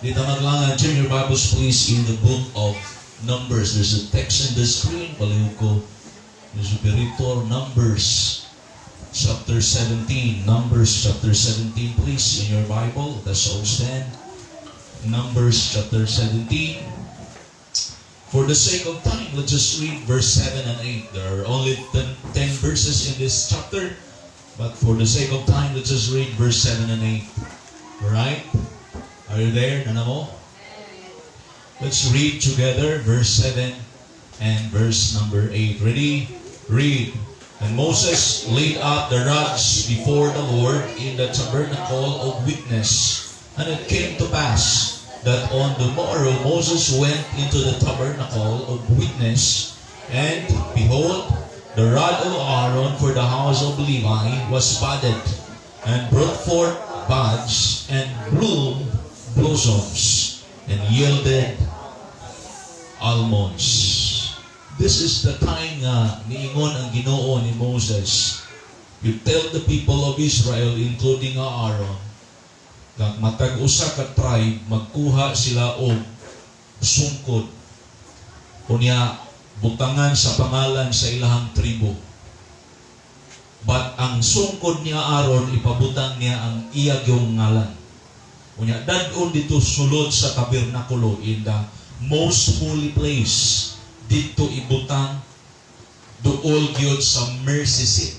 Dito maglangan, turn your Bibles please in the book of Numbers. There's a text in the screen. Palihog ko. There's a Beritor, Numbers chapter 17. Numbers chapter 17 please in your Bible. Let's all stand. Numbers chapter 17. For the sake of time, let's just read verse 7 and 8. There are only 10 verses in this chapter. But for the sake of time, let's just read verse 7 and 8. Alright? Are you there? Nanamo? Let's read together verse 7 and verse number 8. Ready? Read. And Moses laid out the rods before the Lord in the tabernacle of witness. And it came to pass that on the morrow Moses went into the tabernacle of witness, and behold, the rod of Aaron for the house of Levi was budded, and brought forth buds, and blossoms, and yielded almonds. This is the time nga niingon ang Ginoo ni Moses. You tell the people of Israel, including Aaron, kag matag usa ka tribe magkuha sila og sungkod, unya butangan sa pangalan sa ilahang tribo. But ang sungkod ni Aaron, ipabutang niya ang iyagyong ngalan. Unya dadon dito sulod sa tabernakulo in the most holy place. Dito ibutang duol gyud sa mercy seat.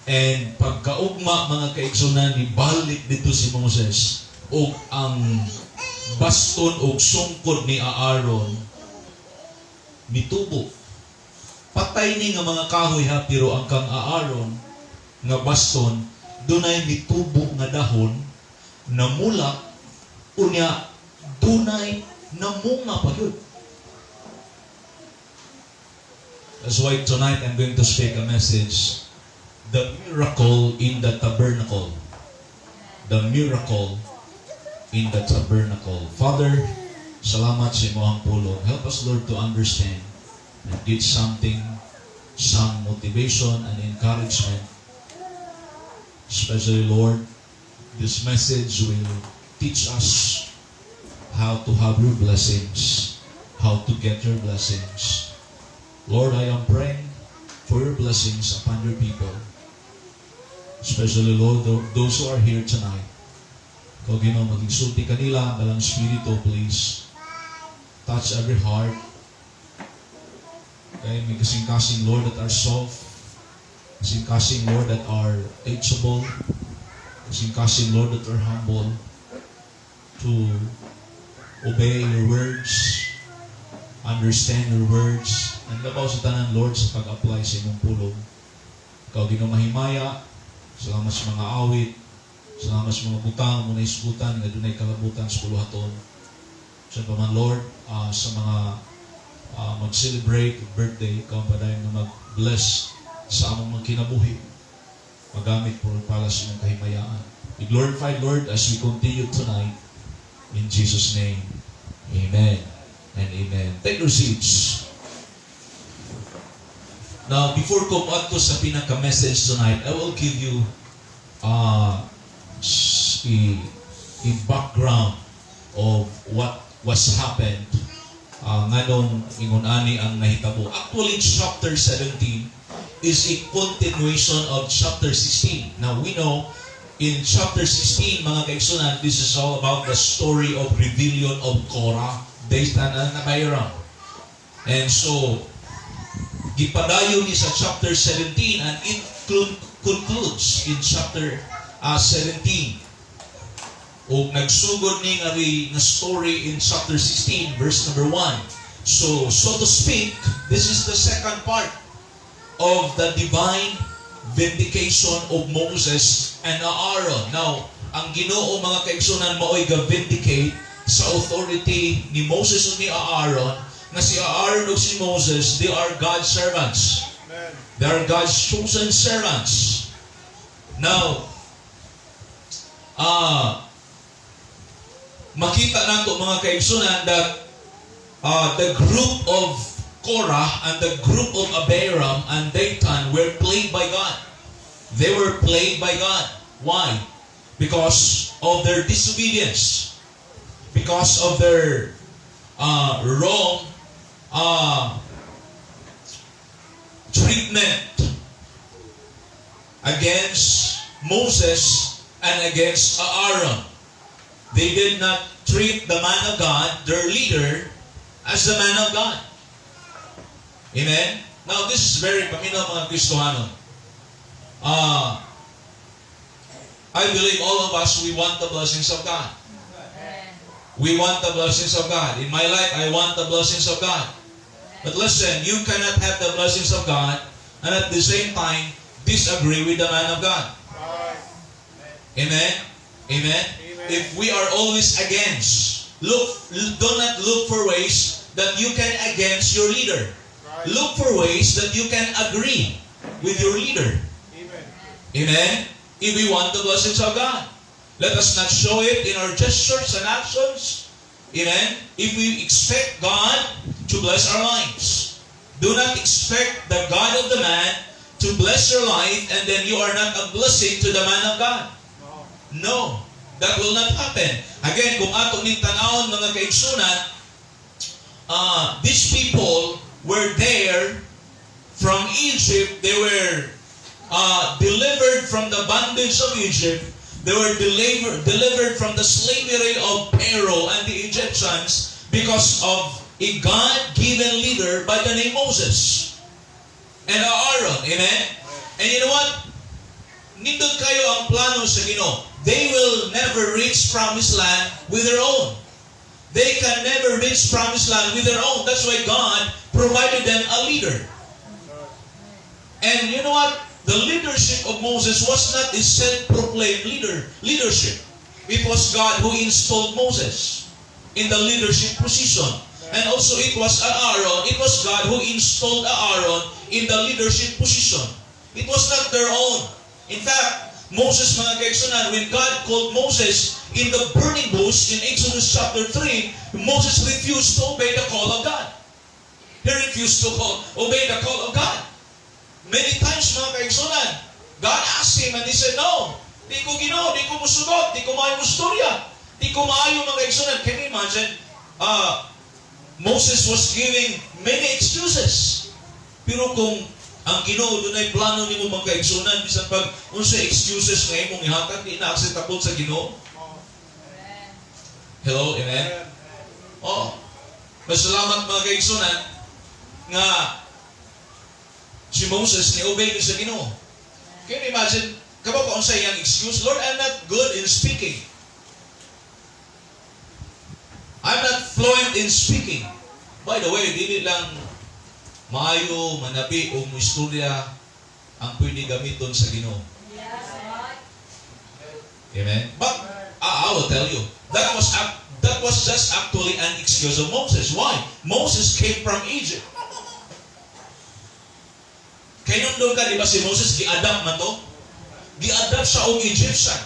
And pagkaugma mga kaigsunan, ibalik dito si Moses og ang baston og sungkod ni Aaron mitubo. Patay ni nga mga kahoy ha, pero ang kang Aaron nga baston dunay mitubo nga dahon na mulak, unya dunay namunga pa yun. That's why tonight I'm going to speak a message. The miracle in the tabernacle. The miracle in the tabernacle. Father, salamat sa imo ang pulong. Help us, Lord, to understand and get something, some motivation and encouragement. Especially, Lord, this message will teach us how to have your blessings, how to get your blessings. Lord, I am praying for your blessings upon your people. Especially, Lord, those who are here tonight. Kung Ginoo, magigsulti kanila, dalang Espiritu, please. Touch every heart. Okay, may kasing-kasing, Lord, that are soft. Kasing-kasing, Lord, that are teachable. Kasing-kasing, Lord, that are humble to obey your words, understand your words, and labaw sa tanan, Lord, sa pag-apply sa imong pulong. Ikaw, Ginoo, mahimaya. Salamat sa mga awit. Salamat sa mga butang, muna isgutan, nga dunay kalabutan sa puluhaton. Sa paman, Lord, sa mga mag-celebrate birthday, ikaw pa dahil na mag-bless sa among mga kinabuhi. Magamit po para sa inyong kahimayaan. Be glorified, Lord, as we continue tonight. In Jesus' name, amen and amen. Take your seats. Now, before ko to sa pinaka-message tonight, I will give you a background of what was happened nganong ingon-ani ang nahitabo. Actually, chapter 17 is a continuation of chapter 16. Now, we know in chapter 16, mga kaigsunan, this is all about the story of rebellion of Korah, Dathan, and Abiram. And so, gipadayon ni sa chapter 17 and it concludes in chapter 17. O nagsugod ni nga story in chapter 16, verse number 1. So to speak, this is the second part of the divine vindication of Moses and Aaron. Now, ang Ginoo mga kaigsunan mao'y ga-vindicate sa authority ni Moses ug ni Aaron, nga si Aaron ug si Moses, they are God's servants. Amen. They are God's chosen servants. Now, makita nato mga kaigsunan that the group of Korah and the group of Abiram and Dathan were played by God. They were played by God. Why? because of their disobedience, because of their wrong treatment against Moses and against Aaron. They did not treat the man of God, their leader, as the man of God. Amen? Now, this is very paminaw mga Kristohano. I believe all of us, we want the blessings of God. We want the blessings of God. In my life, I want the blessings of God. But listen, you cannot have the blessings of God and at the same time disagree with the man of God. Amen? Amen? If we are always against, do not look for ways that you can against your leader. Look for ways that you can agree with your leader. Amen? If we want the blessings of God, let us not show it in our gestures and actions. Amen? If we expect God to bless our lives, do not expect the God of the man to bless your life and then you are not a blessing to the man of God. No. That will not happen. Again, kung ato ning tanawon mga kaigsunan, these people were there from Egypt. They were delivered from the bondage of Egypt. They were delivered from the slavery of Pharaoh and the Egyptians because of a God-given leader by the name Moses and Aaron. Amen? And you know what? Nindot kayo ang plano sa Ginoo. They will never reach promised land with their own. They can never reach promised land with their own. That's why God provided them a leader. And you know what? The leadership of Moses was not his self-proclaimed leadership. It was God who installed Moses in the leadership position. And also it was Aaron. It was God who installed Aaron in the leadership position. It was not their own. In fact, Moses, mga kaigsunan, when God called Moses in the burning bush in Exodus chapter 3, Moses refused to obey the call of God. He refused to obey the call of God. Many times, mga kaigsunan, God asked him and he said, no, di ko Ginoo, di ko musugot, di ko maayo mustorya, di ko maayo mga kaigsunan. Can you imagine? Moses was giving many excuses. Pero kung ang Ginoo dunay plano nimo mga kaigsunan, bisan pag unsa excuses nga imong ihatag di na acceptable sa Ginoo. Hello, amen. Oh. Masalamat mga kaigsunan nga si Moses ni obey sa Ginoo. Can you imagine kamo pa unsa iyang excuse? Lord, I'm not good in speaking. I'm not fluent in speaking. By the way, dili lang maayo, manabi, o istorya ang pwede gamiton sa Ginoo. Amen? But, I will tell you, that was just actually an excuse of Moses. Why? Moses came from Egypt. Kainundong ka, di ba si Moses, gi-adapt man to? Gi-adapt siya og Egyptian.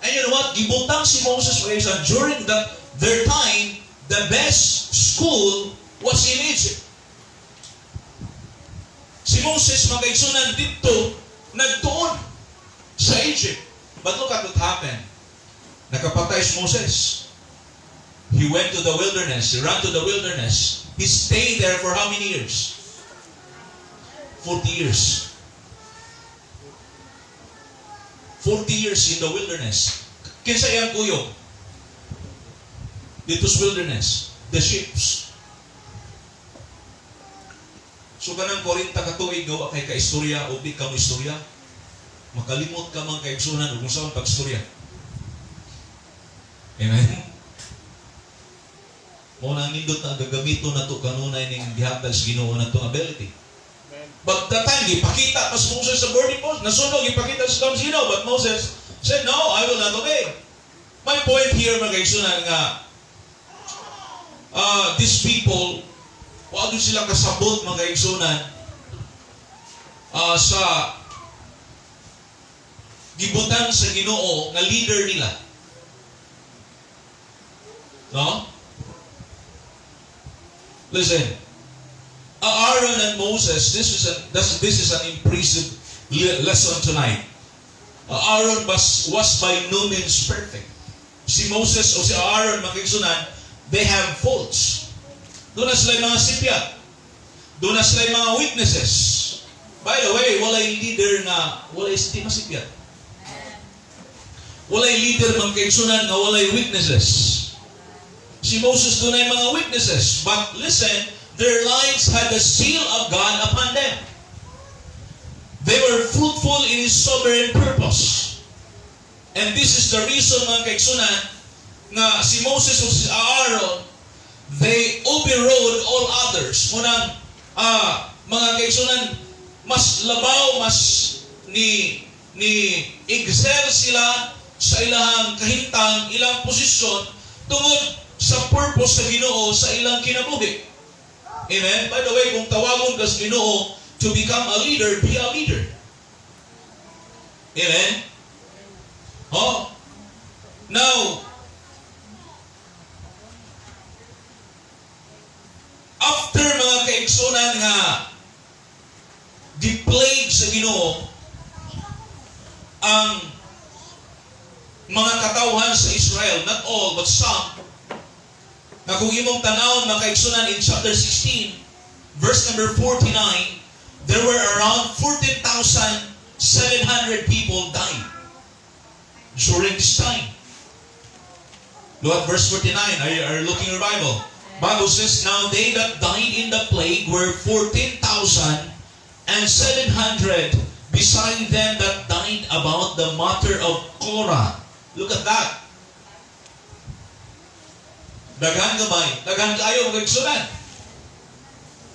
And you know what? Gibutang si Moses during their time, the best school was in Egypt. Si Moses, mga kaigsunan, dito, nagtuon sa Egypt. But look at what happened. Nakapatay si Moses. He went to the wilderness. He ran to the wilderness. He stayed there for how many years? 40 years. 40 years in the wilderness. Kinsa iyang kuyog? Dito's wilderness. The ships. So kanang 40 ka tuig gawa kay kaistorya o di ka mo istorya, makalimot ka man kaigsunan o kung saan pag-istorya. Amen? Mo nang nindot na gagamito na to kanunay ning gihatag sa Ginoo na to ability. But that time, ipakita pas Moses sa burning bush. Nasunog, ipakita sa Ginoo. But Moses said, no, I will not obey. My point here, mga kaigsunan, nga, these people, wala sila kasabot mga kaigsunan sa gibutan sa Ginoo nga leader nila. No? Listen. Aaron and Moses, this is an impressive lesson tonight. Aaron was by no means perfect. Si Moses o si Aaron, makikisunan, they have faults. Doon na sila mga sipyat. Doon na sila mga weaknesses. By the way, walay leader nga, walay masipyat. Walay leader makikisunan nga walay weaknesses. Si Moses doon ay mga weaknesses. But listen, their lives had the seal of God upon them. They were fruitful in His sovereign purpose. And this is the reason, mga kaigsunan, nga si Moses o si Aaron, they overrode all others. Munang, mga kaigsunan, mas labaw, mas ni excel sila sa ilang kahintang, ilang posisyon, tungod sa purpose sa Ginoo sa ilang kinabuhi. Amen? By the way, kung tawagon ka sa Ginoo to become a leader, be a leader. Amen? Oh. Now, after mga kaigsunan nga di-plague sa Ginoo ang mga katawhan sa Israel, not all, but some, na kung imong tanawon mga kaigsunan in chapter 16, verse number 49, there were around 14,700 people died during this time. Look at verse 49. Are you looking at your Bible? Bible says, now they that died in the plague were 14,700, beside them that died about the matter of Korah. Look at that. Daghan gamay, daghan kayo magagsunan.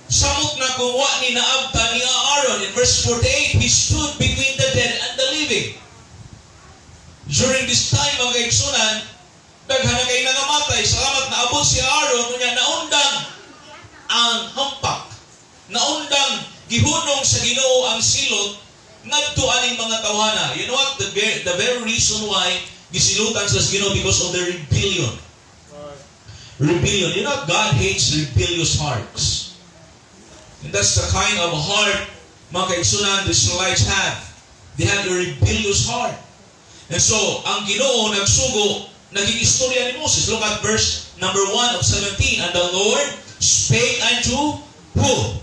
Samot na kuwa ni naabta ni Aaron in verse 48, he stood between the dead and the living. During this time, mga kaigsunan, daghan na kayo nangamatay. Salamat na abot si Aaron, kunya naundang ang hampak. Naundang gihunong sa Ginoo ang silot ngadto aning mga tawhana. You know what? The very reason why gisilutan sa Ginoo because of their rebellion. Rebellion. You know, God hates rebellious hearts. And that's the kind of heart mga kaigsunan the Israelites have. They have a rebellious heart. And so, ang Ginoo nagsugo, naging istorya ni Moses. Look at verse number 1 of 17. And the Lord spake unto who?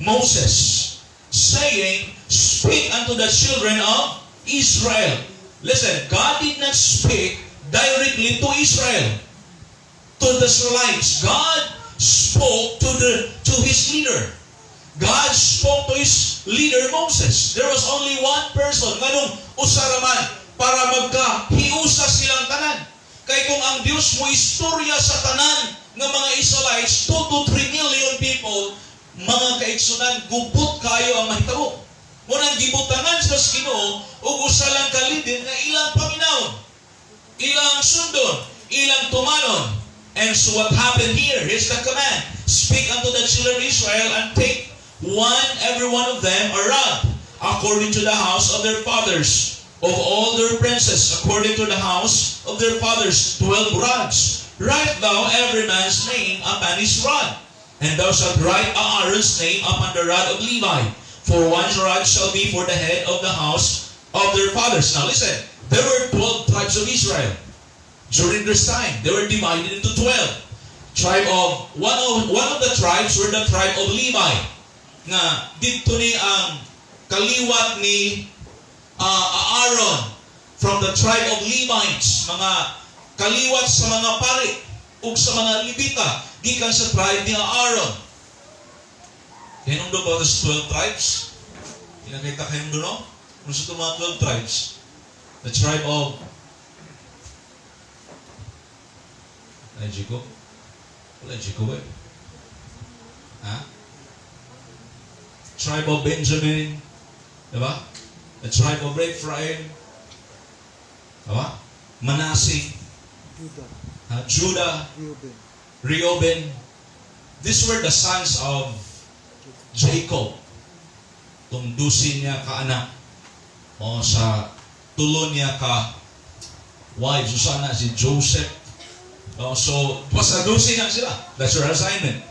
Moses, saying, speak unto the children of Israel. Listen, God did not speak directly to Israel, to the Israelites. God spoke to his leader. God spoke to his leader Moses. There was only one person nganong usaraman para magka-hiusa silang tanan. Kay kung ang Diyos mo istorya sa tanan ng mga Israelites, 2 to 3 million people, mga kaigsunan, gubot kayo ang mahitabo. Munang gibutangan sa Ginoo ug usa lang ka leader nga ilang paminaw, ilang sundon, ilang tumanon. And so what happened here? Here's the command. Speak unto the children of Israel and take every one of them a rod, according to the house of their fathers, of all their princes, according to the house of their fathers, 12 rods. Write thou every man's name upon his rod, and thou shalt write Aaron's name upon the rod of Levi, for one rod shall be for the head of the house of their fathers. Now listen, there were 12 tribes of Israel. During this time, they were divided into 12. One of the tribes were the tribe of Levi. Nga dito ni ang kaliwat ni Aaron from the tribe of Levites, mga kaliwat sa mga pari ug sa mga Levita gikan sa tribe ni Aaron. Kanong do ba sa 12 tribes? Kinakita kanong do no? Kung sa mga 12 tribes, the tribe of Jiko? Wala Jiko ba? Ha? Tribe of Benjamin, diba? The tribe of Ephraim, diba? Manasseh, Judah, Reuben. These were the sons of Jacob. Tungdusin niya ka anak o sa tulon niya ka wives. Susana si Joseph. So, pasadusin na sila. That's your assignment.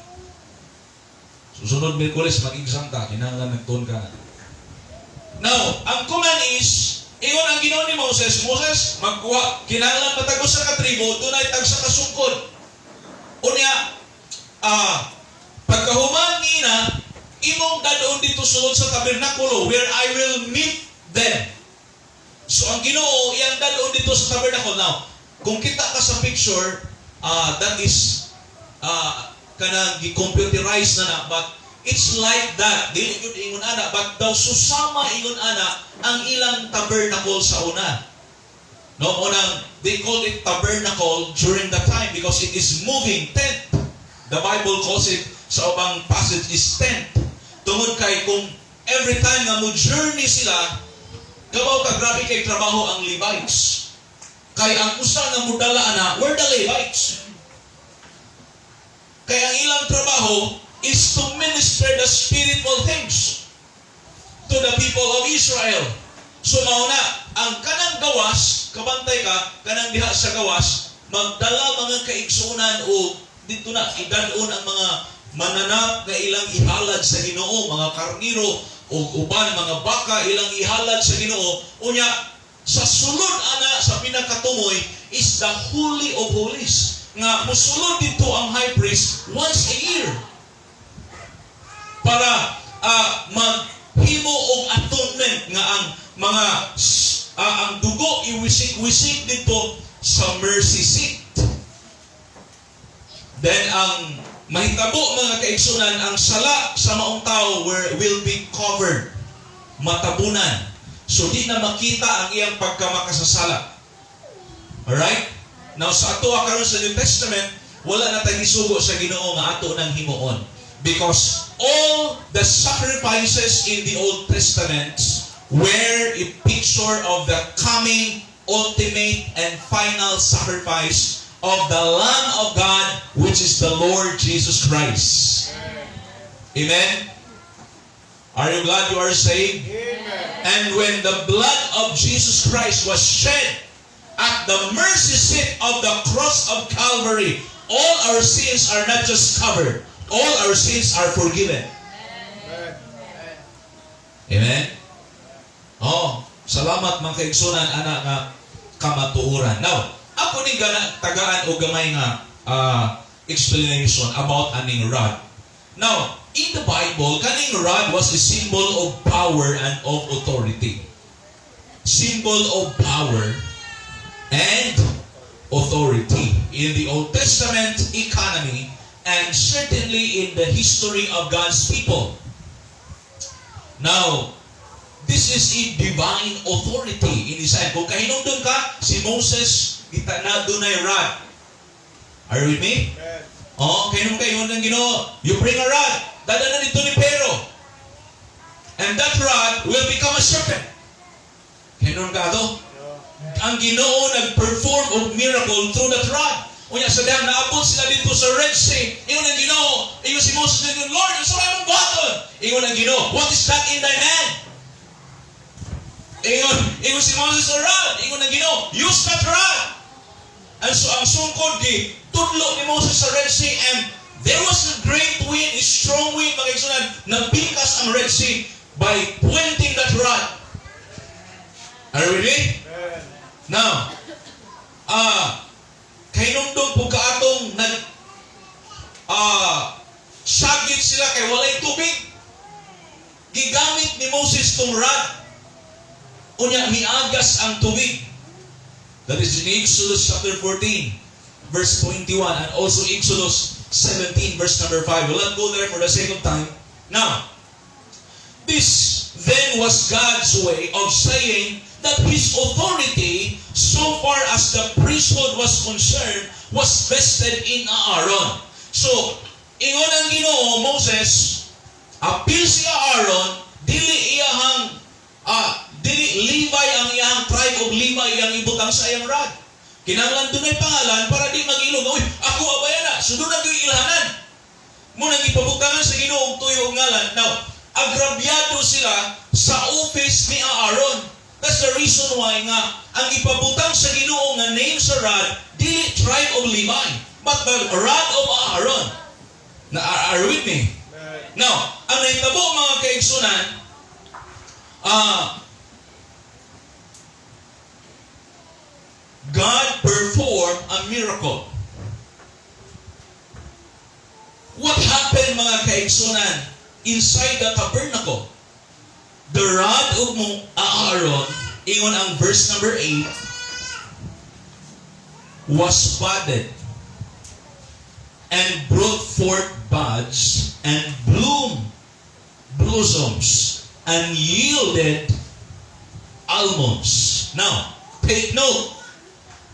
Susunod Miyerkules, mag-exam ka, kinahanglan nagtuon ka na. Now, ang command is, Ingon ang Ginoo ni Moses, Moses, magkuha, kinahanglan matagos sa katribo, dunay tag sa kasungkod. Unya, pagkahuman niina, imong dadon dito sulod sa tabernakulo where I will meet them. So ang Ginoo, iyang dadon dito sa tabernacle. Now, kung kita ka sa picture, that is kanang gi-computerize na but it's like that. Dili yun ingon ana, but daw susama ingon ana ang ilang tabernacle sa una. No, unang they call it tabernacle during that time because it is moving tent. The Bible calls it sa ubang passage is tent. Tungod kay kung every time nga mo journey sila, kabaw ka grabe kay trabaho ang Levites. Kay ang usa nga mudala ana, were the Levites. Kay ang ilang trabaho is to minister the spiritual things to the people of Israel. So mauna, ang kanang gawas, kabantay ka, kanang diha sa gawas, magdala mga kaigsunan o dito na, idadon ang mga mananap na ilang ihalad sa Ginoo, mga karniro o uban, mga baka, ilang ihalad sa Ginoo. Unya, sa sulod ana, sa pinakatumoy, is the Holy of Holies. Nga, musulod dito ang high priest once a year. Para maghimo og atonement nga ang mga ang dugo iwisik-wisik dito sa mercy seat. Then ang mahitabo mga kaigsunan, ang sala sa maong tao will be covered, matabunan. So di na makita ang iyang pagkamakasasala. Alright? Now sa ato karon sa New Testament, wala na tayong isugo sa Ginoo nga ato nang himuon. Because all the sacrifices in the Old Testament were a picture of the coming, ultimate, and final sacrifice of the Lamb of God, which is the Lord Jesus Christ. Amen? Are you glad you are saved? Amen. And when the blood of Jesus Christ was shed at the mercy seat of the cross of Calvary, all our sins are not just covered, all our sins are forgiven. Amen? Oh, salamat mga kaigsunan, anak nga kamatuoran. Now, ako ni tagaan o gamay nga explanation about aning rod. Now, in the Bible, kaning rod was a symbol of power and of authority. Symbol of power and authority. In the Old Testament economy, and certainly in the history of God's people. Now, this is a divine authority in Visayan. Kung kahinungdon ka, si Moses, na dunay rod. Are you with me? Oh, kahinung kayo ng Ginoo, you bring a rod. Dadala nito ni Pero. And that rod will become a serpent. Kahinung ka ito? Ang Ginoo nag-perform of miracle through that rod. Unya sa dam, naabot sila dito sa Red Sea. Ingon ang Ginoo, ingon si Moses, Lord, ang sarap mong baton. Ingon ang Ginoo, what is that in thy hand? Ingon si Moses sa rod. Ingon ang Ginoo, use that rod. And so ang sungkod tudlo ni Moses sa Red Sea, and there was a great wind, a strong wind, mga igsunan, nabikas ang Red Sea by pointing that rod. Are you ready? Now, kahinungdong po kaatong sagit sila kay walay tubig. Gigamit ni Moses tong rod. Unya, miagas ang tubig. That is in Exodus chapter 14, verse 21, and also Exodus 17, verse number 5. We'll not go there for the sake of time. Now, this then was God's way of saying that His authority, so far as the priesthood was concerned, was vested in Aaron. So, ingon ang Ginoo, Moses, appeal si Aaron, dili Levi ang iyang tribe of Levi iyang ibutang sa iyang rod. Kinahanglan dunay pangalan para di mag-ilog. Uy, ako abayana, sunod ang ilhanan. Munang ipabutangan sa Ginoo og tuyo og ngalan. Now, agrabyado sila sa office ni Aaron. That's the reason why nga ang ipabutang sa Ginoo nga name sa rod, dili tribe of Levi, but the rod of Aaron. Are you with me? Now, ang nahitabo mga kaigsunan, God performed a miracle. What happened, mga kaigsunan, inside the tabernacle? The rod of Aaron, ingon ang verse number 8, was budded and brought forth buds and blossoms and yielded almonds. Now, take note,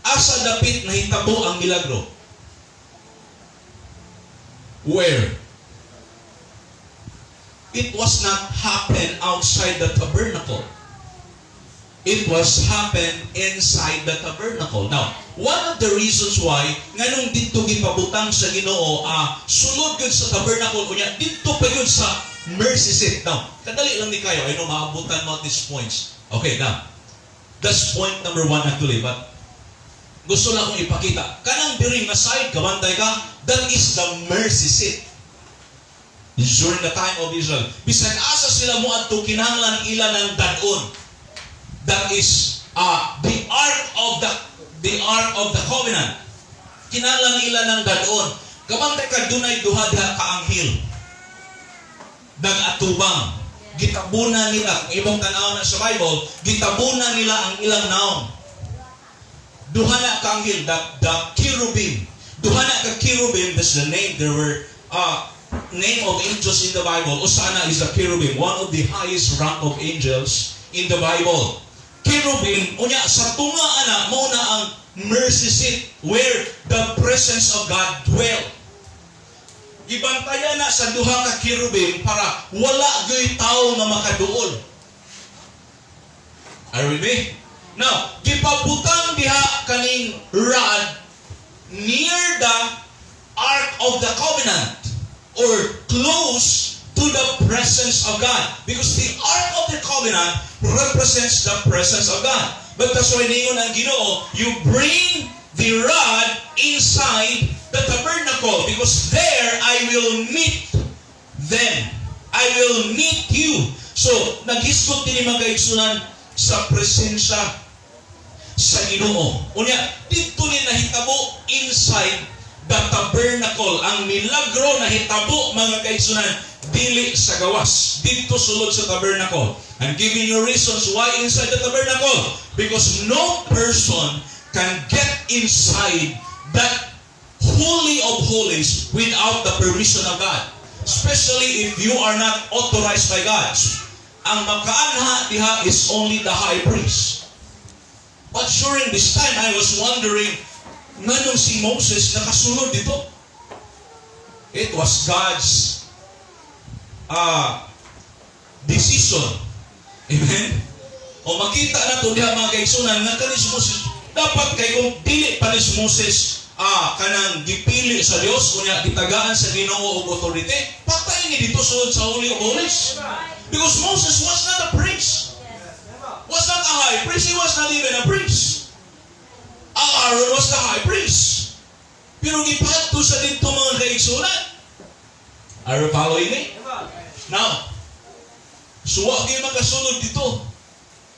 asa dapit nahitabo ang milagro? Where? It was not happen outside the tabernacle. It was happen inside the tabernacle. Now, one of the reasons why nganong dito gipabutang sa Ginoo sulod gyud sa tabernacle unya dito pa gyud sa mercy seat. Now, kadali lang ni kayo, I know maabutan mo at these points. Okay, now, that's point number 1 actually, but gusto lang akong ipakita. Kanang diri nga side, kabantay ka, that is the mercy seat. During the time of Israel. Bisan asa sila mo at kinahanglan ila ng dadon. That is the ark of the covenant. Kinahanglan ila ng dadon. Kabantay ka dunay duha ka anghel. Nag-atubang. Gitabunan nila, kung ibang tanaw na sa Bible, gitabunan nila ang ilang naong. Duha na ka anghel, the cherubim. Duha na ka cherubim, that's the name. There were name of angels in the Bible. Osana is the cherubim, one of the highest rank of angels in the Bible. Cherubim, unya sa tunga ana mo na ang mercy seat where the presence of God dwell. Gibantayan na sa duha ka cherubim para wala gyoy tawo nga makaduol. Are you with me? Now, gipabutang diha kaning rod near the Ark of the Covenant or close to the presence of God. Because the Ark of the Covenant represents the presence of God. But that's why ningon ang Ginoo, you bring the rod inside the tabernacle because there I will meet them. I will meet you. So, naghiskot din mga kaigsunan sa presensya sa Ginoo. Unya, dito ni nahitabo inside the tabernacle. Ang milagro nahitabo mga kaigsunan dili sa gawas. Dito sulod sa tabernacle. I'm giving you reasons why inside the tabernacle. Because no person can get inside that Holy of Holies without the permission of God. Especially if you are not authorized by God. Ang makaanha diha is only the high priest. But during this time, I was wondering, nganong si Moses nakasunod dito? It was God's decision. Amen? O makita na ito diha mga kaigsunan, nga kanis Moses, dapat kay kung dili pa ni Moses kanang gipili sa Dios kunya gitagaan sa Ginoo og authority, patay ni dito sulod sa Holy of Holies. Because Moses was not a priest. Was not a high priest. He was not even a priest. Aaron was the high priest. Pero gipadto sa dito mga kaigsunan. Are you following me? Now, suwa gyud makasulod dito.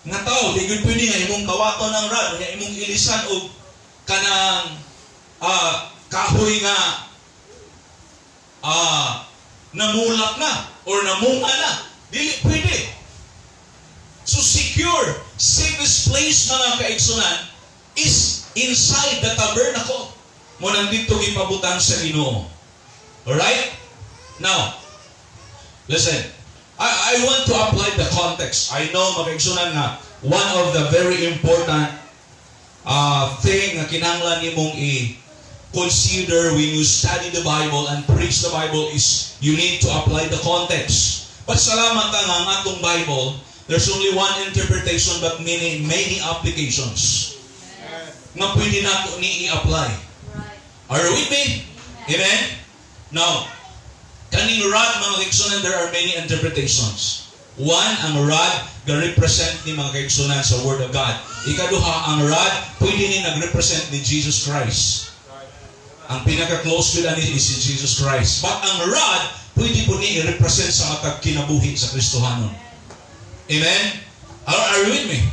Nga tao, di gyud pwede nga imong kawaton ng rod, nga imong ilisan og kanang kahoy nga namulak na or namunga na. Dili pwede. So secure, safest place mga kaigsunan is inside the tabernacle. Mo nandito gipabutang sa Ginoo. Alright? Now, listen. I want to apply the context. I know mga kaigsunan nga one of the very important thing nga kinahanglan nimong i-consider when you study the Bible and preach the Bible is you need to apply the context. But salamat nga ang atong Bible, there's only one interpretation but many applications nga pwede nato ni i-apply. Are you with me? Amen? Now, kaning rod mga kaigsunan, there are many interpretations. One, ang rod ga-represent ni mga kaigsunan sa Word of God. Ikaduha, ang rod pwede ni nag-represent ni Jesus Christ. Ang pinaka-close to ni is si Jesus Christ. But ang rod pwede po ni i-represent sa matag kinabuhi sa Kristohanon. Amen? Are you with me?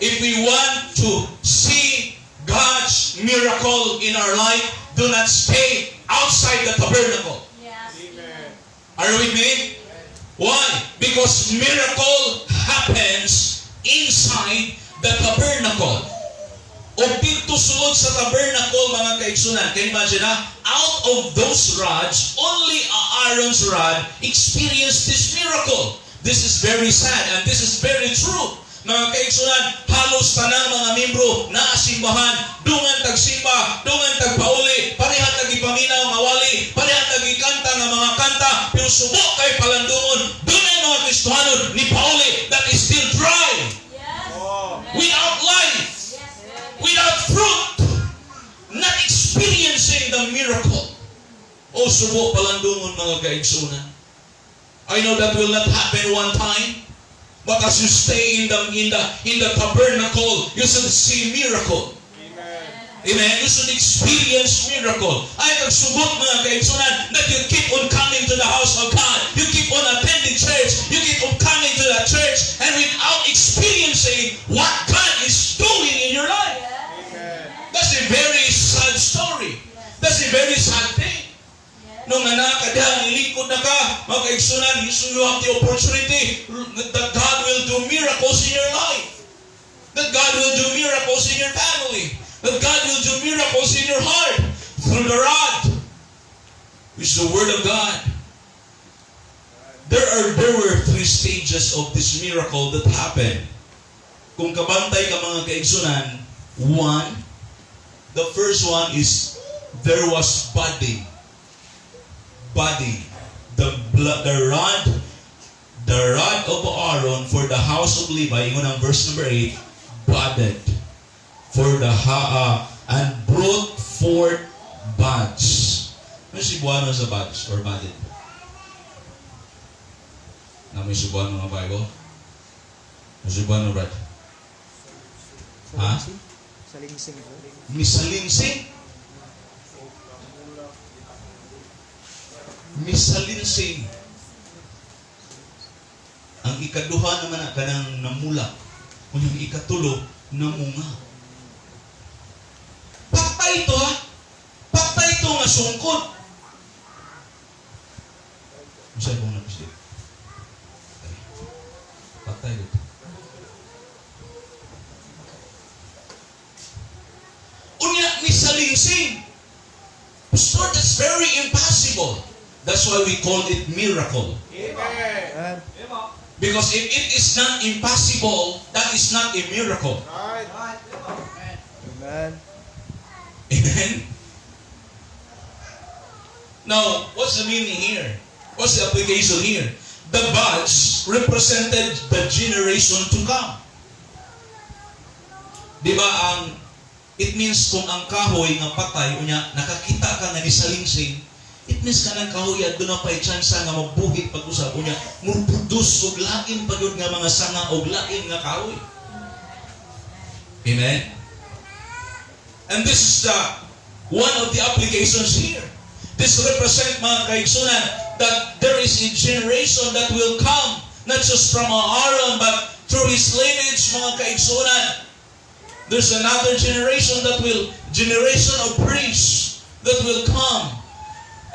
If we want to see God's miracle in our life do not stay outside the tabernacle. Yes. Amen. Are you with me? Why? Because miracle happens inside the tabernacle. O dito sulod sa tabernacle, mga kaigsunan. Can you imagine out of those rods, only Aaron's rod experienced this miracle. This is very sad and this is very true. Mga kaigsunan, halos tanang mga membro na asimbahan, dungan tagsimba, dungan tagpauli, pareha tagipaminaw mawali, pareha tagikanta nga mga kanta, pero subok kay palandungon, dungan mga Kristohano ni pauli that is still dry, Yes. Oh. without life, Yes. without fruit, not experiencing the miracle. O subok palandungon mga kaigsunan. I know that will not happen one time. But as you stay in the tabernacle, you should see miracle. Amen. Amen. You should experience miracle. Ay nagsubok mga kaigsunan that you keep on coming to the house of God. You keep on attending church. You keep on coming to the church, and without experiencing what God is doing in your life. Amen. That's a very sad story. That's a very sad thing. Nung anak ka dyan, ilikod na ka, mga kaigsunan, you have the opportunity that God will do miracles in your life. That God will do miracles in your family. That God will do miracles in your heart through the rod, which is the Word of God. There were 3 stages of this miracle that happened. Kung kabantay ka mga kaigsunan, the first one is there was budding. The rod of Aaron for the house of Levi, ingon ang verse number 8, budded for the and brought forth buds. Ano Cebuano sa buds or budded? Na may Cebuano nga Bible? Ano Cebuano, Brad? Ha? Salingsing. Misalinsing? Misalinsing. Ang ikaduha naman na kanang namula. Kung yung ikatulo, namunga. Patay ito Patay ito nga sungkod. Masaya kong napisip. Patay ito. Unya, misalinsing. Pastor, that's very impossible. That's why we call it miracle. Amen. Because if it is not impossible, that is not a miracle. Right. Amen. Amen? Now, what's the meaning here? What's the application here? The buds represented the generation to come. Diba it means kung ang kahoy nga patay, unya, nakakita ka nga ni salingsing, it means ka ng kahoy at doon na pa'y chance nga mabuhit pag-usap. Unya, mupudus o lain pag yun nga mga sanga o lain nga kahoy. Amen? And this is one of the applications here. This represent mga kaigsunan that there is a generation that will come, not just from Aaron, but through his lineage, mga kaigsunan. There's another generation of priests that will come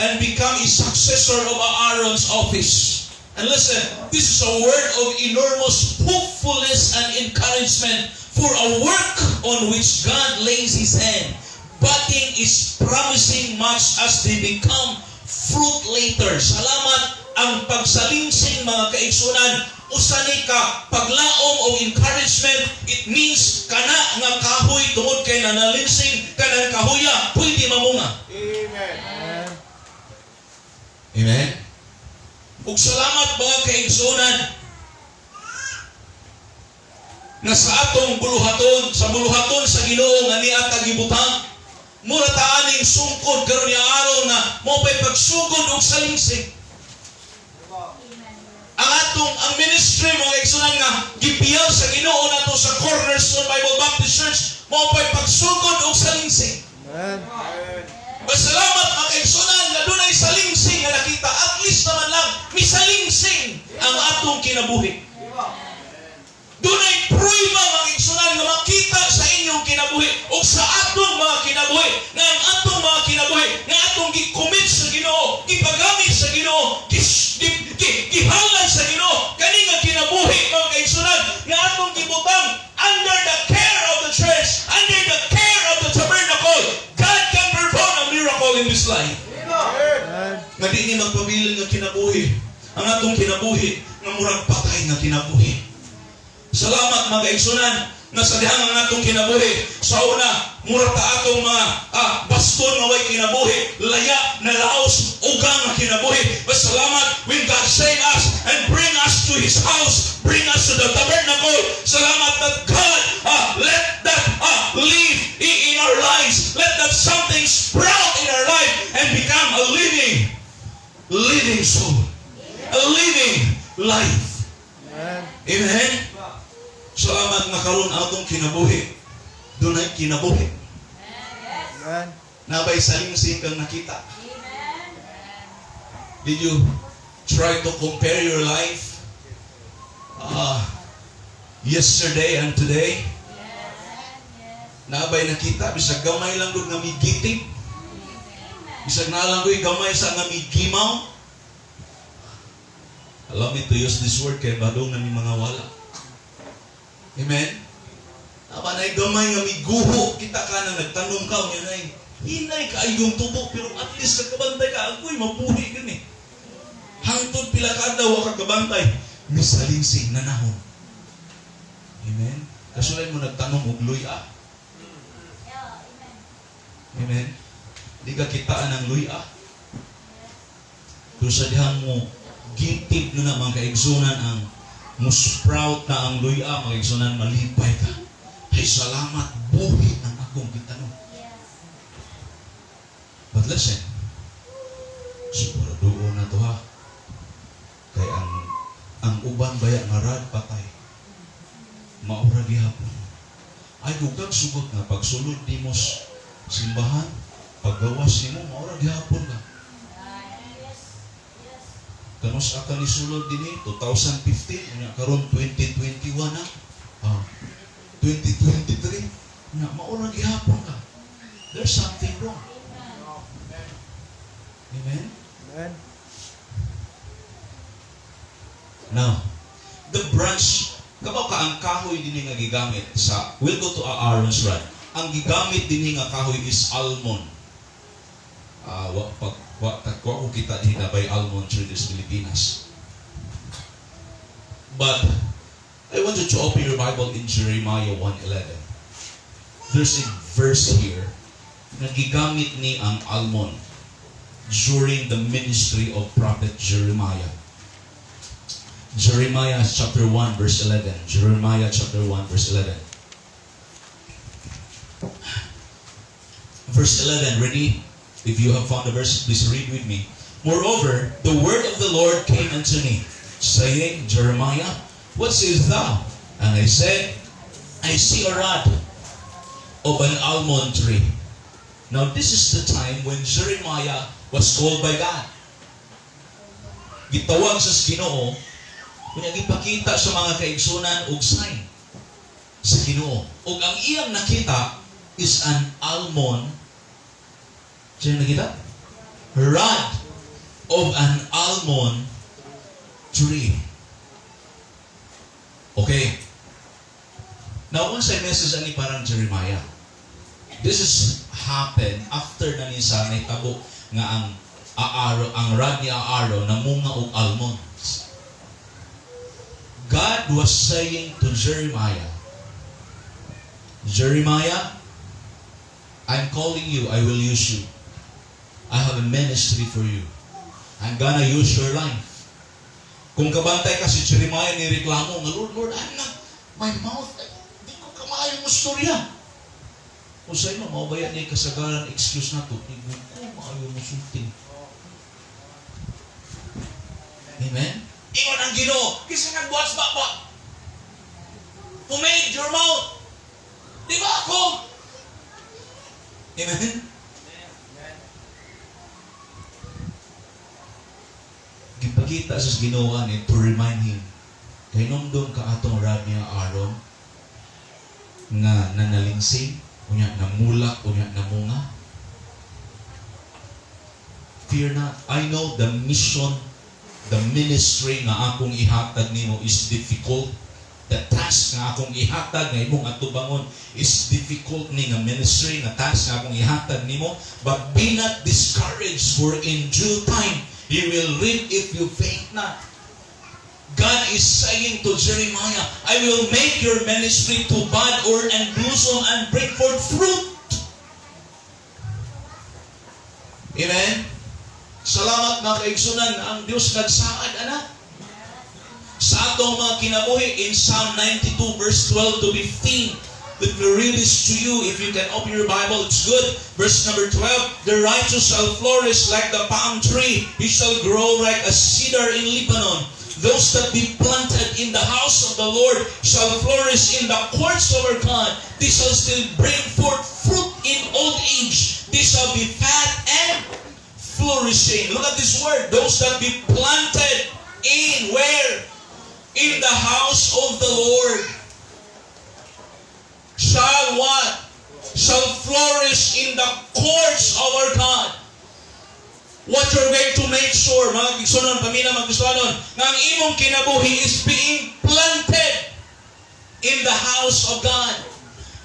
and become a successor of Aaron's office. And listen, this is a word of enormous hopefulness and encouragement for a work on which God lays His hand. Budding is promising much as they become fruit later. Salamat ang pagsalingsing mga kaigsunan. Usani ka paglaom o encouragement. It means kana nga kahoy tungod kay nanalinsing kanang kahoya pwede mamunga. Amen. Amen. Ug salamat mga kaigsunan nga sa atong buluhaton sa Ginoo nga niya tagibutang mura ta aning sungkod karon ni Aaron na mo pay pagsugod og salingsing. Ang ministry mga kaigsunan nga gipiyaw sa Ginoo nato sa Cornerstone Bible Baptist Church mo pay pagsugod og salingsing. Amen. Pasalamat mga kaigsunan nga dunay salingsing nga nakita, at least naman lang misalingsing ang atong kinabuhi. Dunay pruiba mga kaigsunan nga makita sa inyong kinabuhi o sa all in this life. Amen. Nga di ni magpabiling nga kinabuhi. Ang atong kinabuhi, nga murag patay nga kinabuhi. Salamat mga kaigsunan, nga sa dihang ang atong kinabuhi. Sa una, murag ta atong mga baston nga way kinabuhi, laya na laos, ugang nga kinabuhi. But salamat when God saved us and bring us to His house, bring us to the Tabernacle. Salamat that God let that live in our lives. Let that something sprout in our life and become a living soul. A living life. Amen. Amen? Salamat nga karon atong kinabuhi. Dunay kinabuhi. Amen. Nabay salingsing kang nakita. Did you try to compare your life yesterday and today? Nabay nakita bisag gamay lang gud nga migitib. Bisag nalang gud gamay sa nga migimaw. Allow me to use this word kay badong na ni mga wala. Amen? Aba na gamay nga miguho, kita ka na nagtanong ka, hinay ka ay yung tubo, pero at least nagkabantay ka, ako'y mabuhi gani. Hangtod pila ka daw kagabantay, misalingsing na nahon. Amen? Kasulay mo nagtanong og luya. Amen? Di ka kitaan ng luya. Kung sa dihang mo, gitip na mga kaigsunan ang musprout na ang luya, mga kaigsunan, malipay ka. Ay salamat, buhi ang akong gitanong. But listen, siguraduon na to ha. Kaya ang uban baya nga rad patay. Maura gihapon. Ay gugag sugot nga pagsulod di mo simbahan, paggawas nimo maura gihapon ka. Kanus akan isulod din 2015, nya karon 2021 na. 2023, nya maura gihapon ka. There's something wrong. Amen? Amen. Now, the branch, kabaw ka ang kahoy din nga gigamit sa, we'll go to Aaron's rod. Ang gigamit din nga kahoy is almond. Wa ko kita din na by almond tree sa Pilipinas. But I want you to open your Bible in Jeremiah 1:11. There's a verse here na gigamit ni ang almond during the ministry of prophet Jeremiah. Jeremiah chapter 1 verse 11. Jeremiah chapter 1 verse 11. Verse 11, ready? If you have found the verse, please read with me. Moreover, the word of the Lord came unto me, saying, Jeremiah, what sayest thou? And I said, I see a rod of an almond tree. Now this is the time when Jeremiah was called by God. Gitawag sa Ginoo, kunya gipakita sa mga kaigsunan og sign sa Ginoo. Og ang iyang nakita is an almond. Sino nakita? Rod of an almond tree. Okay. Now, once I message ani parang Jeremiah, this is happened after na ni sa nahitabo nga ang rod ni Aaron namunga og almonds. God was saying to Jeremiah, Jeremiah, I'm calling you, I will use you. I have a ministry for you. I'm gonna use your life. Kung kabantay ka si Jeremiah ni reklamo nga, Lord, I'm not, my mouth, di ko kamayo mo storya. Kung sa'yo mo, maubayan niya kasagaran, excuse na to, di ko maayo mo sulting. Amen? Ingon ang Ginoo, kasi nagbuhas ba? Who made your mouth? Di ba ako? Amen? Gipakita sa Ginoo ni to remind him, kay nung doon ka atong rod niya Aaron, nga nanalingsing, kunya namula, kunya namunga. Fear not. I know the mission, the ministry nga akong ihatag nimo is difficult. the task nga akong ihatag nga imong atubangon is difficult ni nga ministry nga task nga akong ihatag nimo, but be not discouraged, for in due time you will reap if you faint not. God is saying to Jeremiah, I will make your ministry to bud or and blossom and bring forth fruit. Amen? Salamat mga kaigsunan, ang Diyos nagsaad, anak. Sa atong mga kinabuhi, in Psalm 92 verse 12 to 15, let me read this to you. If you can open your Bible, it's good. Verse number 12, the righteous shall flourish like the palm tree. He shall grow like a cedar in Lebanon. Those that be planted in the house of the Lord shall flourish in the courts of our God. They shall still bring forth fruit in old age. They shall be fat and flourishing. Look at this word. Those that be planted in where? In the house of the Lord shall what? Shall flourish in the courts of our God. What you're going to make sure, mga kigsunon, pamina, mga Kristohanon, nga ang imong kinabuhi is being planted in the house of God.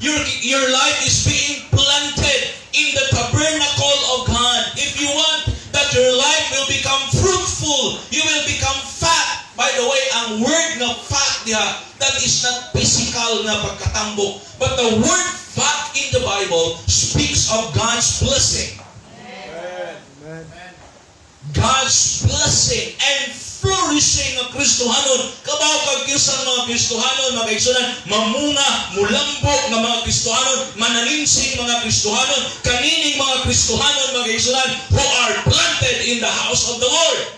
Your life is being planted in the tabernacle of God. If you want that your life will become fruitful, you will become fat. By the way, ang word na fat diha, that is not physical na pagkatambok, but the word fat in the Bible speaks of God's blessing. Amen. God's blessing and flourishing ng Kristohanon. Kabaw kagkisan mga Kristohanon, mga kaigsunan, mamunga, mulambok ng mga Kristohanon, manalinsing mga Kristohanon, kanining mga Kristohanon, mga kaigsunan, who are planted in the house of the Lord.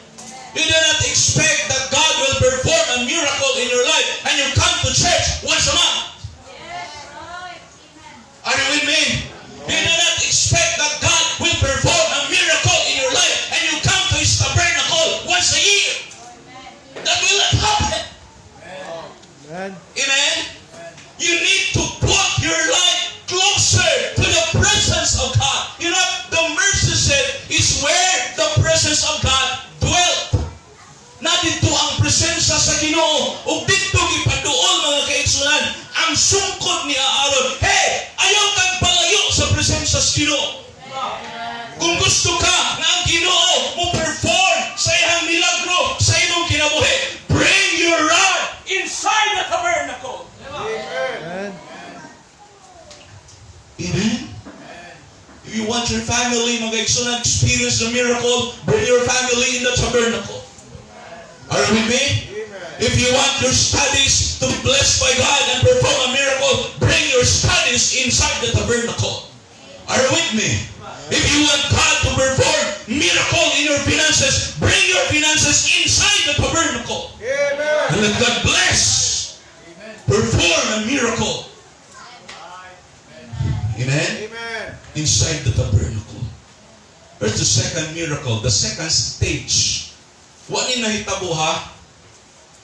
You do not expect that God will perform a miracle in your life and you come to church once a month. Yes, right. Amen. Are you with me? You do not expect that God will perform a miracle in your life and you come to His tabernacle once a year. That will not happen. Amen. Amen? You need to put your life closer to the presence of God. You know, the mercy seat is where the presence of God dwelt. Na dito ang presensya sa Ginoo ug dito gipaduol mga kaigsunan ang sungkod ni Aaron. Hey, ayaw kang palayo sa presensya sa Ginoo. Kung gusto ka na ang Ginoo mo perform sa iyang milagro sa imong kinabuhi, bring your rod inside the tabernacle. Amen. Amen? If you want your family, mga kaigsunan, experience the miracle, bring your family in the tabernacle. Are you with me? If you want your studies to be blessed by God and perform a miracle, bring your studies inside the tabernacle. Are you with me? If you want God to perform miracle in your finances, bring your finances inside the tabernacle. Amen. And let God bless. Perform a miracle. Amen? Amen. Inside the tabernacle. Here's the second miracle, the second stage. Wani nahitabo ha?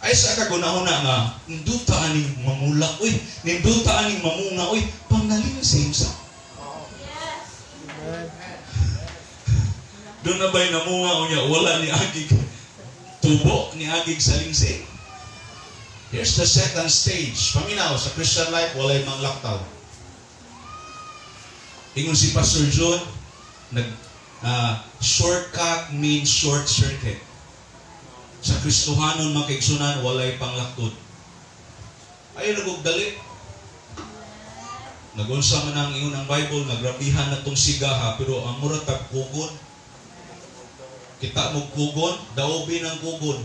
Ay sa kagunahon nga, ninduta aning mamulak, uy, ninduta aning mamunga, uy, pangaling sa imsa. Yes. Doon na ba'y namunga unya, wala ni agig tubo, ni agig salingsing. Here's the second stage. Paminaw, sa Christian life, walay mang laktaw. Ingon si Pastor John, shortcut means short circuit. Sa Kristohanon, mga kaigsunan, walay panglaktod. Ayaw nagugdali. Nagunsa man ang ingon ng Bible, nagrabihan na itong sigaha, pero ang mura tag kugon. Kita mo kugon, daobi ng kugon.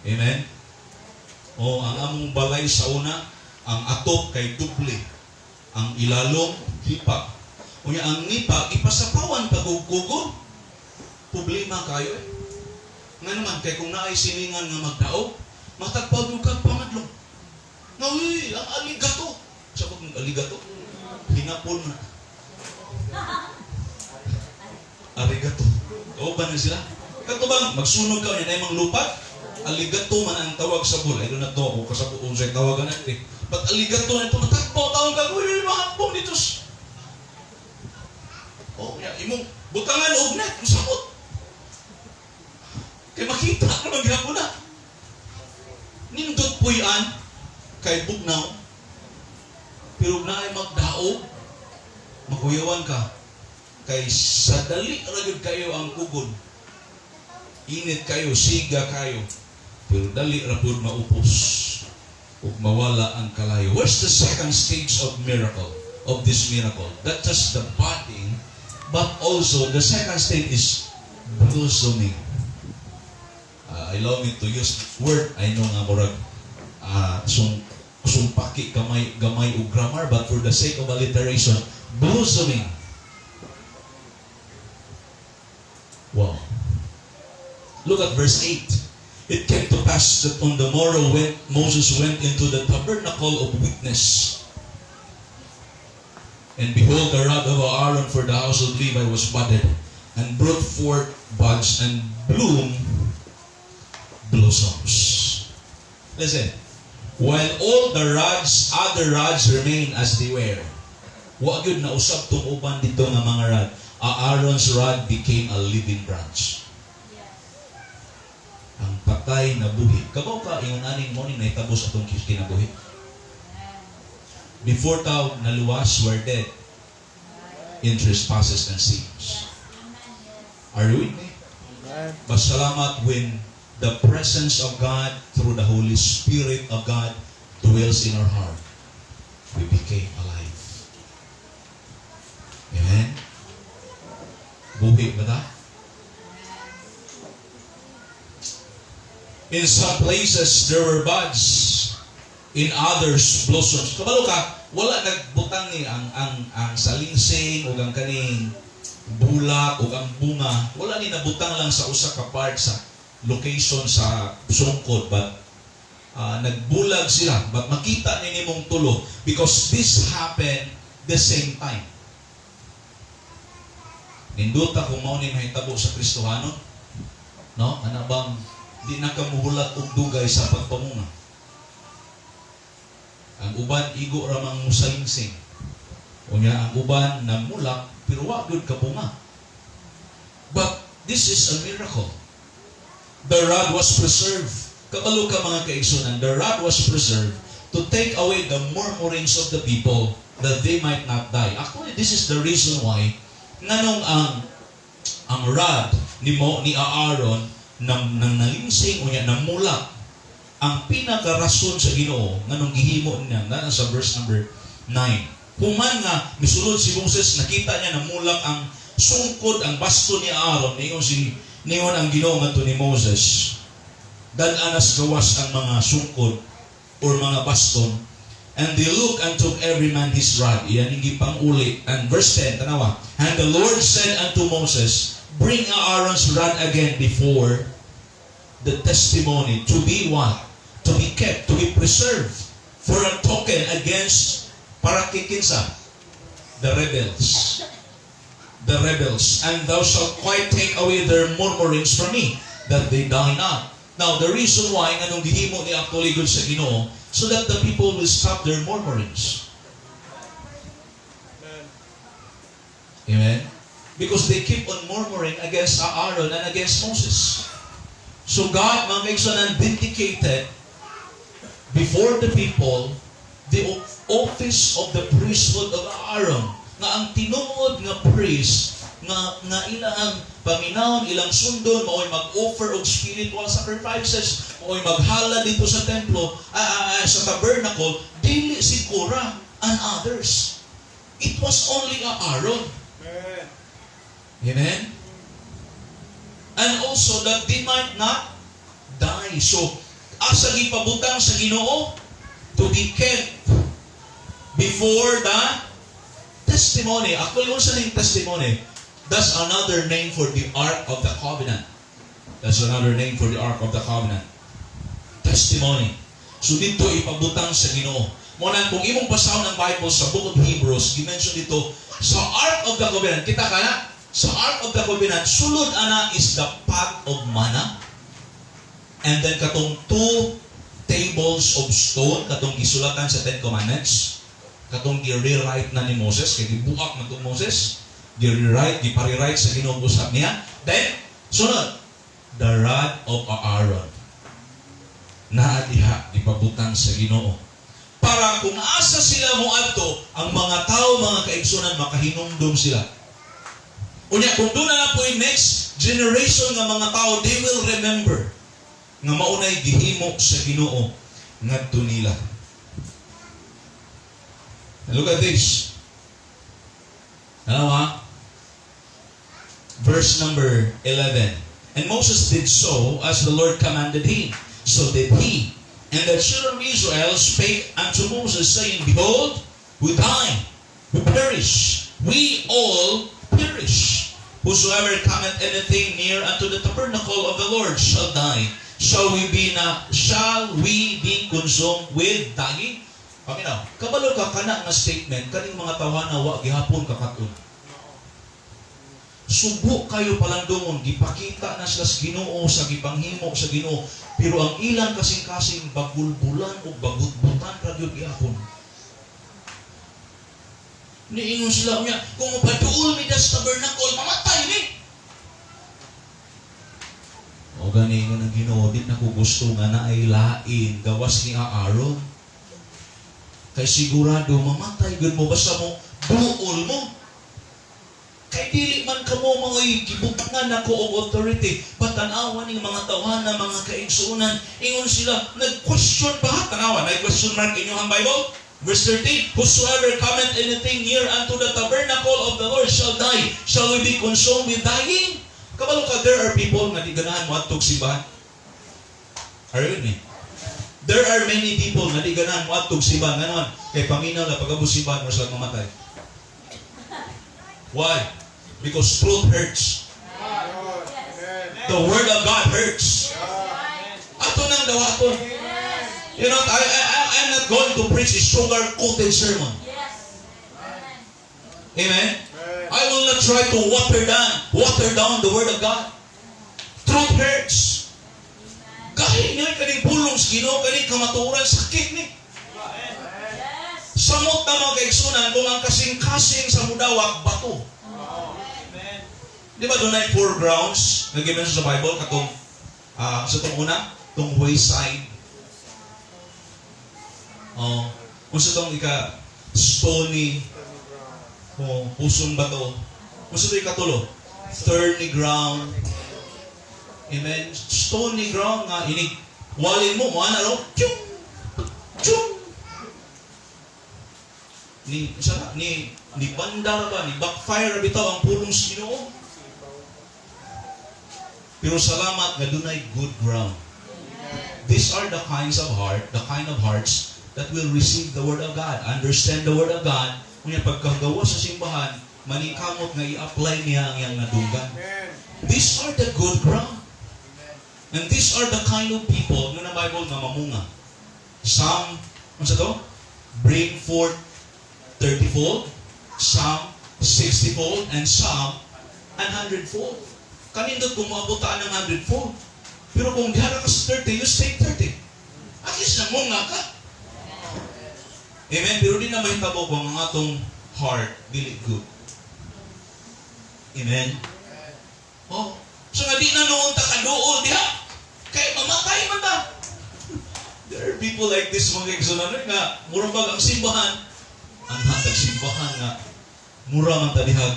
Amen? O, ang among balay sa una, ang atop kay duple. Ang ilalong, hipa. Unya, ang nipa, ipasapawan pag kugon. Problema kayo eh. Nga naman, kaya kung naay silingan nga magdao, matagpagugag pamadlong. Nga, uy, ang aligato. Sabi kong aligato, hinapon na. Arigato. O ba na sila? Kato bang, magsunog ka, yan ay mga lupat? Aligato man ang tawag sa bulay. Doon na to ako kasabuon sa'yo tawagan natin. But aligato na ito, matagpaw tawag ka, uy, mahapong dito. O, yan, imong butangan og net, masakot. Kaya makita ka maghapon na. nindot puyan, kay bugnaw, pero na ay magdaog, makuyawan ka. Kay sa dali ragid kayo ang kugod. Init kayo, siga kayo. Pero dali rapod maupos ug mawala ang kalayo. Where's the second stage of miracle? Of this miracle? That's just the budding, but also the second stage is blossoming. I love it to use this word. I know nga murag sumpaki gamay o grammar, but for the sake of alliteration, blossoming. Wow. Look at verse 8. It came to pass that on the morrow when Moses went into the tabernacle of witness, and behold, the rod of Aaron for the house of Levi was budded, and brought forth buds and blossoms. Listen, while all the rods, other rods remain as they were. Wa gyud na usab tong uban dito nga mga rod. Aaron's rod became a living branch. Ang patay na buhi. Kabaw ka, yung aning morning na itabos atong kinabuhi. Before tao naluwas, were dead in trespasses and sins. Are you with me? But salamat when the presence of God through the Holy Spirit of God dwells in our heart, we became alive. Amen? Buhi ba ta? In some places, there were buds. In others, blossoms. Kabalo ka, wala nagbutang ni ang salingsing o ang kaning bulak o ang bunga. Wala ni nabutang lang sa usa ka part sa location sa sungkod, but nagbulag sila. But makita ni nimong tulo because this happened the same time. Ninduta kung mao ni mahitabo sa Kristohano, no? Ana bang di nakamuhulat og dugay sa pagpamunga. Ang uban igo ramang musalingsing. Unya ang uban namulak pero wa gyud kapunga. But this is a miracle. The rod was preserved. Kabalo ka mga kaigsunan, the rod was preserved to take away the murmurings of the people that they might not die. Actually, this is the reason why nganong ang rod ni Aaron nang nalingsing o niya namulak. Ang pinaka-rason sa Ginoo nganong gihimo niya na sa verse number 9. Human nga misulod si Moses, nakita niya namulak ang sungkod, ang basto ni Aaron, niyon ang Ginoo ngadto ni Moses. Dan-anas gawas ang mga sungkod or mga baston, and they look and took every man his rod. Iyan yung gipang-uli. And verse 10, tanawa. And the Lord said unto Moses, bring Aaron's rod again before the testimony, to be what? To be kept, to be preserved, for a token against para kikinsa, the rebels. The rebels. And thou shalt quite take away their murmurings from me, that they die not. Now, the reason why anong gihimo ni actually good sa Ginoo, so that the people will stop their murmurings. Amen? Because they keep on murmuring against Aaron and against Moses. So God, mga kaigsunan, vindicated before the people the office of the priesthood of Aaron. Nga ang tinuod nga priest, nga ilang paminawon, ilang sundon, mao'y mag-offer og spiritual sacrifices, mao'y maghala dito sa templo, sa tabernacle, dili si Korah and others. It was only Aaron. Amen. Amen? And also that they might not die. So, asa gipabutang sa Ginoo to be kept before the testimony. Actually, what's the name testimony? That's another name for the Ark of the Covenant. That's another name for the Ark of the Covenant. Testimony. So dito ipabutang sa Ginoo. Muna, kung imong basahon ang Bible sa Book of Hebrews, dimension dito, sa Ark of the Covenant, kita ka na? Sa Ark of the Covenant, sulod ana is the pot of manna. And then katong 2 tables of stone, katong gisulatan sa 10 Commandments, katong gi-rewrite na ni Moses, kaya gibuak na itong Moses, gi-rewrite sa Ginoo usap niya. Then, sunod, the rod of Aaron. naa diha gipabutang sa Ginoo. Para kung asa sila moadto, ang mga tao, mga kaigsunan, makahinumdum sila. Unya, kung doon na po yung next generation ng mga tao, they will remember nga maunay gihimo sa Ginoo ngadto nila. And look at this. Ano ha? Verse number 11. And Moses did so as the Lord commanded him. So did he. And the children of Israel spake unto Moses, saying, Behold, we die, we perish, we all perish. Whosoever cometh anything near unto the tabernacle of the Lord shall die. Shall we be consumed with dying? Okay now, kabalo ka kana nga statement, kaning mga tawhana wa gihapon kakaton. Subo kayo palandungon, gipakita na sila sa Ginoo, sa gipanghimo sa Ginoo, pero ang ilang kasing-kasing bagulbulan o bagutbutan radyo gihapon. Niingon sila niya, kung mapaduol mi das tabernacle, mamatay ni. O ganingon ang Ginoo, di na ko gusto nga na ay lain, gawas ni Aaron. Kay sigurado, mamatay gud mo, basta mo, duol mo. Kay dili man kamo mga gibutangan ako og authority, patanawan ning mga tawhana, mga kaigsuonan, ingon sila, nag-question pa ha, tanawan, nag-question mark inyong Bible? Verse 13, whosoever cometh anything near unto the tabernacle of the Lord shall die. Shall we be consumed with dying? Kabalo ka, there are people nga di ganahan mo atog simbahan. Are you with me? There are many people nga di ganahan mo atog simbahan. Ganon, kay paminaw na pag-abos simbahan mo sila mamatay. Why? Because truth hurts. The word of God hurts. Ato nang dawaton. You know, I'm not going to preach a sugar-coated sermon. Amen? I will not try to water down the word of God. Truth hurts. Kahit nga kaning pulong sa Ginoo, kaning kamaturan, sakit ni. Samot na mga kaigsunan, kung ang kasing-kasing sa mudawak, bato. Di ba doon ay 4 grounds na gimension sa Bible katong sa itong una, itong wayside. Kung sa itong stony, pusong bato. Kung sa itong ikatulo, thorny ground. Amen. Stony ground nga, walin mo, ano, tiyung, tiyung. Ni bandar ba, ni backfire bitaw ang pulong sa Ginoo. Pero salamat nga dunay good ground. These are the kind of hearts that will receive the word of God, understand the word of God. Kung pagkagawa sa simbahan, maningkamot nga i-apply niya ang iyang nadunggan. These are the good ground. And these are the kind of people na Bible na mamunga. Some, ano sa to? Bring forth 30-fold, some 60-fold, and some 100-fold. Kanindot kung maabutaan ng 100-fold. Pero kung dihara ka sa 30, you stay 30. At least namunga ka. Amen? Pero di na mahitabo kung ang atong heart dili good. Amen? Oh. So nga di na noon takaduol diha. Kaya mamatay man ta. There are people like this mga kaigsunan nga mura bag ang simbahan. Ang hatag simbahan nga mura man ta diha.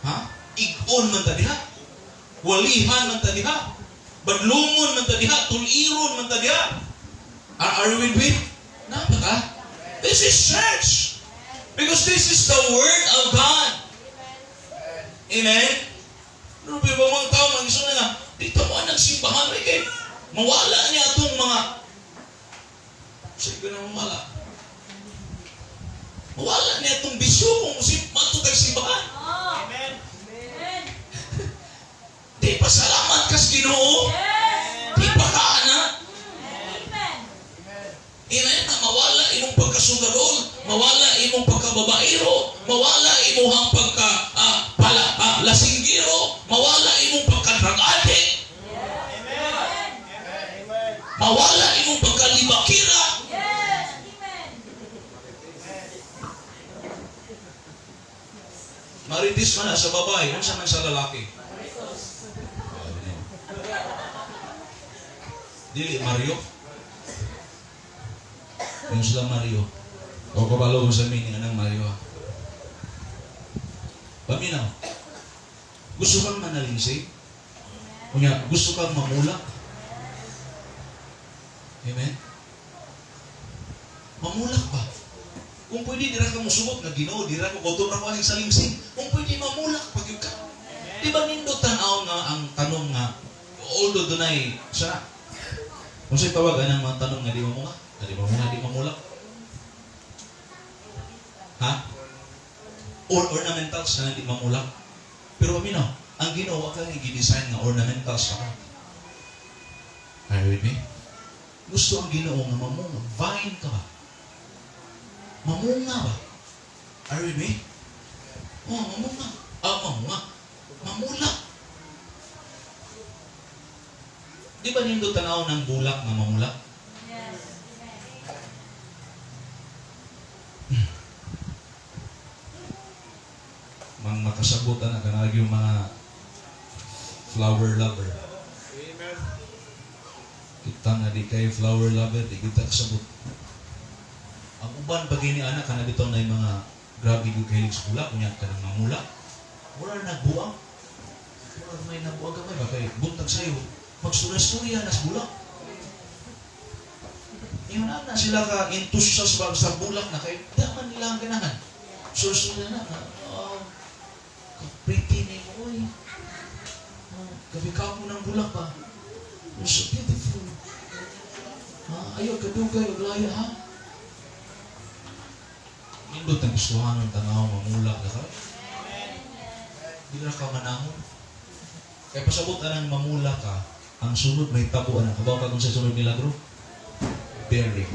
Ha? Igon man ta diha. Walihan man ta diha. Badlungon man ta diha. Tuliron man ta diha. Are you with me? Napaka? This is church. Because this is the word of God. Amen? Ano ba mga tao mag-iso na nga, dito mo nagsimbahan rin kayo. Mawala niya itong mga sige na mawala. Mawala niya itong bisyo kung matutag simbahan. Amen. Amen. Di pa salamat kas Ginoo. Di pa kaana. Amen. Amen. Mawala imong pagkasugarol, mawala imong pagkababairo, mawala imong lasinggiro, mawala imong pagka-drug addict. Amen. Mawala imong pagkalibakira. Yes. Amen. Maritis man na sa babae, ano sa man sa lalaki? Dili Mario. Yung sila Mario. O kabalo ko sa meaning ng Mario. Paminaw. Gusto kang manalingsik? Kunya, gusto kang mamulak? Amen? Mamulak ba? Kung pwede, dira ka musubot na Ginoo, dira ko kotor ako aning salingsing. Kung pwede, mamulak pag yun ka. Di ba nindot tanaw nga ang tanong nga, although dunay siya, kung sa'yo tawagan ang mga tanong nga di mamulak, di mamulak. Ha? Or ornamentals na hindi mamulak. Pero aminaw, ang Ginoo ka nga i-design nga ornamentals ka. Are you with me? Gusto ang Ginoo nga mamunga. Vine ka ba? Mamunga ba? Are you with me? Oh, mamunga. Mamunga. Mamulak. Di ba nindot tanaw ng bulak na mamulak? Yes. Mang makasabutan na kanag yung mga flower lover. Amen. Kita nga di kayo flower lover, di kita kasabot. Ang uban pag ini anak kana bitaw na yung mga grabe yung kahilig sa bulak, kunya ka nang mamulak. Wala nagbuang. Wala may nabuang ka ba? Kaya buntag sa'yo, magsturya-sturya na sa bulak. Yung na sila ka entusias sa bulak na kayo, daman nila ang ganahan. Surya na pretty ni mo, oy. Gabi ka mo ng bulak pa. You're so beautiful. Ayaw kadugay, maglaya ha. Nindot ang gustuhan ng tanaw, mamulak na ka. Hindi na ka manahon. Kaya pasabot ang mamulak ka, ang sunod may tabuan na. Kabaw ka kung sa sunod milagro? Bearing.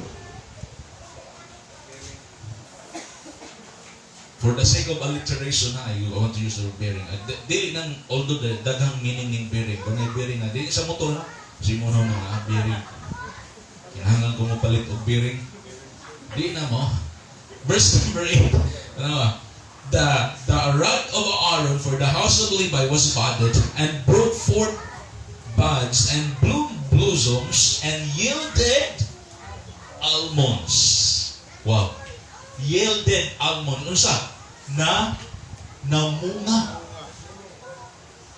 For the sake of alliteration na, I want to use the word bearing. Dili nang, although the daghang meaning ng bearing, kung may bearing na, dili sa motor na, simunaw na nga, bearing. Kinahangan ko mo palit o bearing. Di na mo. Verse number 8. Ano ba? The rod of Aaron for the house of Levi was budded and brought forth buds and blossoms and yielded almonds. Wow. Yielded almond. Unsa? Namunga.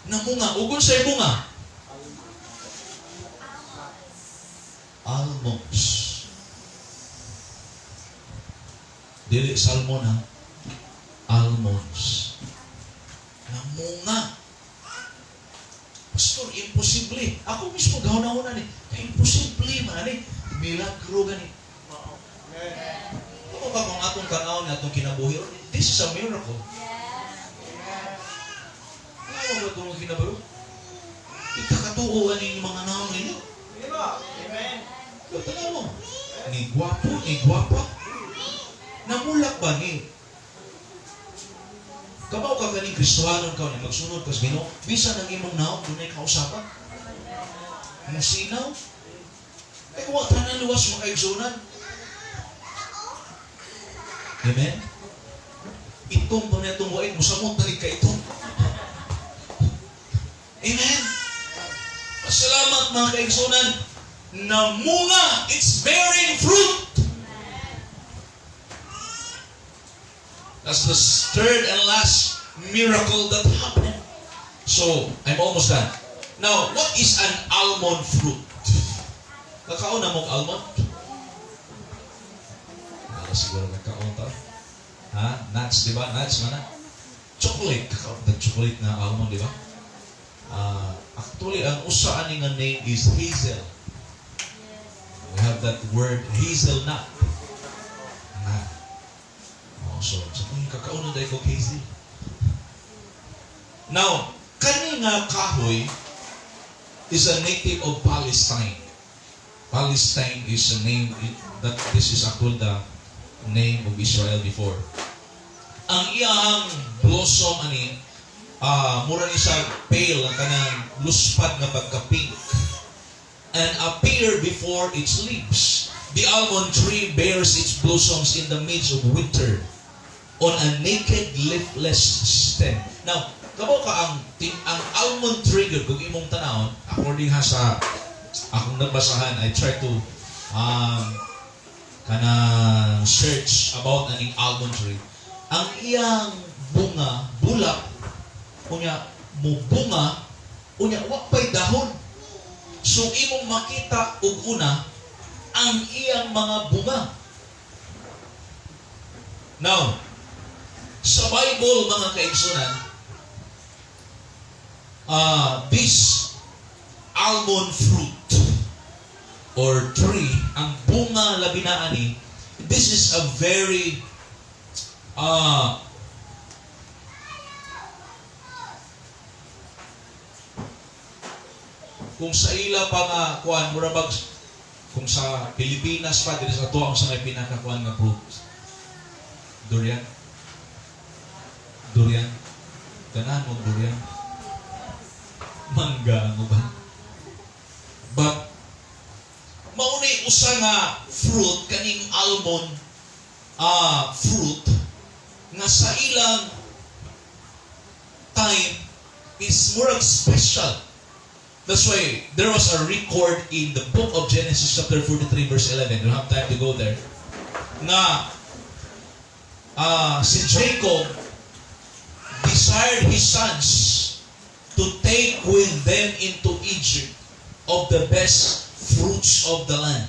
Namunga. Ugon sa'y bunga? Almonds. Dili salmon ha? Almonds. Namunga. Pastor, imposible. Ako mismo gahon-gahon na imposible man ni. Milagro gani. Ano ba kung atong tanaw na atong kinabuhi? This is a miracle. Ano ba itong kinabuhi? Ikakatuuan yung mga naon ninyo. Amen. Tanaw mo. Ni gwapo, ni gwapa. Namulak ba ni? Kabaw ka ganing Kristohanon ka ni magsunod kas Ginoo. Bisa nang imong naon dunay kausapan. Ang sinaw. Ay kung tanan luwas makaigsunan. Amen? Itong pa na itong wain, musamot na ka itong. Amen? Pasalamat mga kaigsunan. Namunga, it's bearing fruit. That's the third and last miracle that happened. So, I'm almost done. Now, what is an almond fruit? Kakaon na mong almond? Siguro nagkaon ta. Ha? Nuts, di ba? Nuts, mana? Chocolate. Kakaon na chocolate na almond, di ba? Actually, ang usa ani nga name is hazel. We have that word hazelnut. So kung kakaon na dahil ko hazel. Now, kani nga kahoy is a native of Palestine. Palestine is a name that this is actually the name of Israel before. Ang iyang blossom ani mura ni sa pale ang kanang luspad nga pagka-pink and appear before its leaves. The almond tree bears its blossoms in the midst of winter on a naked leafless stem. Now, kabaw ka ang almond tree kung imong tanawon according ha sa akong nabasahan, I try to kanang search about aning almond tree. Ang iyang bunga, bulak, unya mo bunga, unya wa pay dahon. So imong makita og una ang iyang mga bunga. Now, sa Bible mga kaigsunan, this almond fruit or tree, ang bunga labi na ani, this is a very kung sa ila pa nga kuan murabag kung sa Pilipinas pa diri sa tuwa sa may pinakakuan nga fruit. Durian. Ganan mo durian. Mangga ano ba? But mauni usa nga fruit kaning almond fruit nga sa ilang time is more special. That's why there was a record in the book of Genesis chapter 43 verse 11. You don't have time to go there. Na si Jacob desired his sons to take with them into Egypt of the best fruits of the land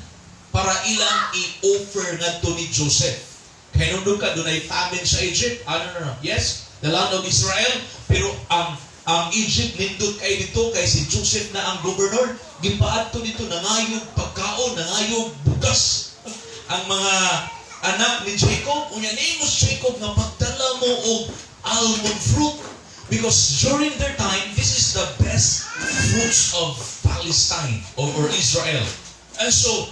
para ilang i-offer ngadto ni Joseph. Kaya nung ka, doon ay famine sa Egypt. No. Yes, the land of Israel. Pero ang Egypt, nindot kay dito, kay si Joseph na ang governor. Gipaad to dito, nangayog pagkaon, nangayog bukas. Ang mga anak ni Jacob, unya ningos Jacob na pagdala mo og almond fruit. Because during their time, this is the best fruits of Palestine or Israel. And so,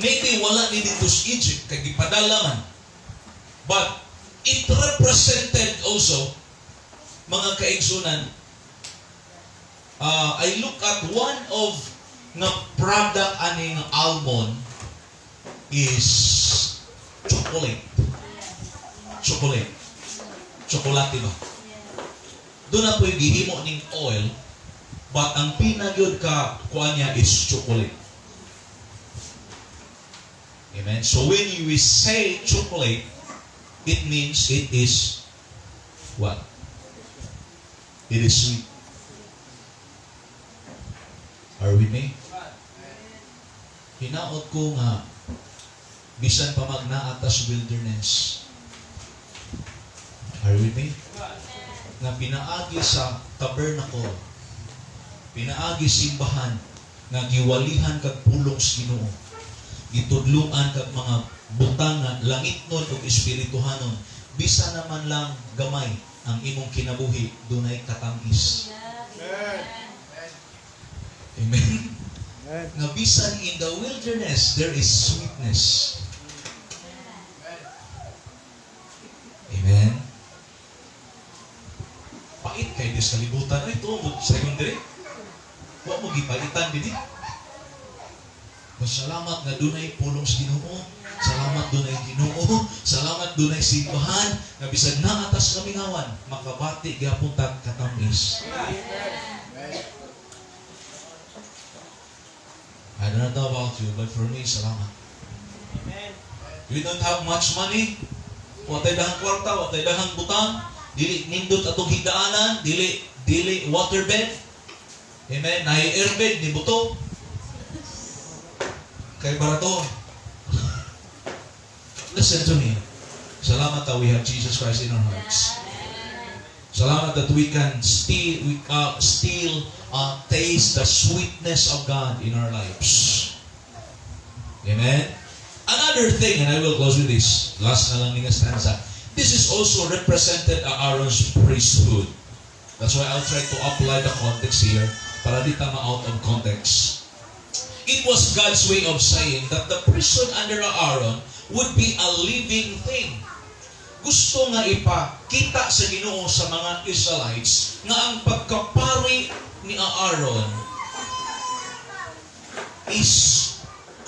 maybe wala ni dito sa Egypt, kay gipadala man. But, it represented also, mga kaigsunan, I look at one of na product aning almond is chocolate. Chocolate ba? Doon na po'y gihimo ning oil, but ang pinagyod ka kuha niya is chocolate. Amen? So when we say chocolate, it means it is what? It is sweet. Are we me? Hinaot ko nga, bisan pa magnaata sa wilderness. Are we me? Nga pinaagi sa Tabernacle, pinaagi simbahan, nga giwalihan kag pulong sa Ginoo, gitudluan kag mga butang nga langitnon ug espirituhanon, bisa naman lang gamay ang imong kinabuhi, dunay katamis. Amen. Nga bisan in the wilderness there is sweetness. Amen. Pait kay di sa libutan ay tuod sa imong diri. Wa mo gipalitan dinhi. Salamat nga dunay pulong sa Ginoo. Salamat dunay Ginoo. Salamat dunay simbahan nga bisag naatas kami ngawan makabati gyapon tag katamis. I don't know about you, but for me, salamat. Amen. We don't have much money. Watay dahang kwarta, watay dahang butang. Dili nindot atong higdaanan, dili waterbed. Amen. Nahi airbed ni buto. Kay barato. Listen to me. Salamat that we have Jesus Christ in our hearts. Salamat that we can still taste the sweetness of God in our lives. Amen. Another thing, and I will close with this. Last na lang nga stanza. This is also represented Aaron's priesthood. That's why I'll try to apply the context here para di tama out of context. It was God's way of saying that the priesthood under Aaron would be a living thing. Gusto nga ipakita sa Ginoo sa mga Israelites nga ang pagkapari ni Aaron is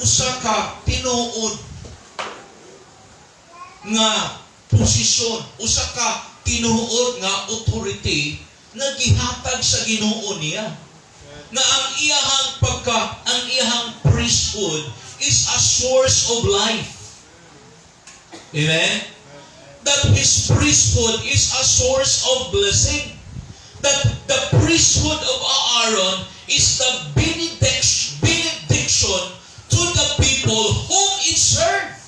usa ka tinuod nga posisyon, usa ka tinuod nga authority nga gihatag sa Ginoo niya. Na ang iyahang priesthood is a source of life. Amen? That his priesthood is a source of blessing. That the priesthood of Aaron is the benediction to the people whom it served.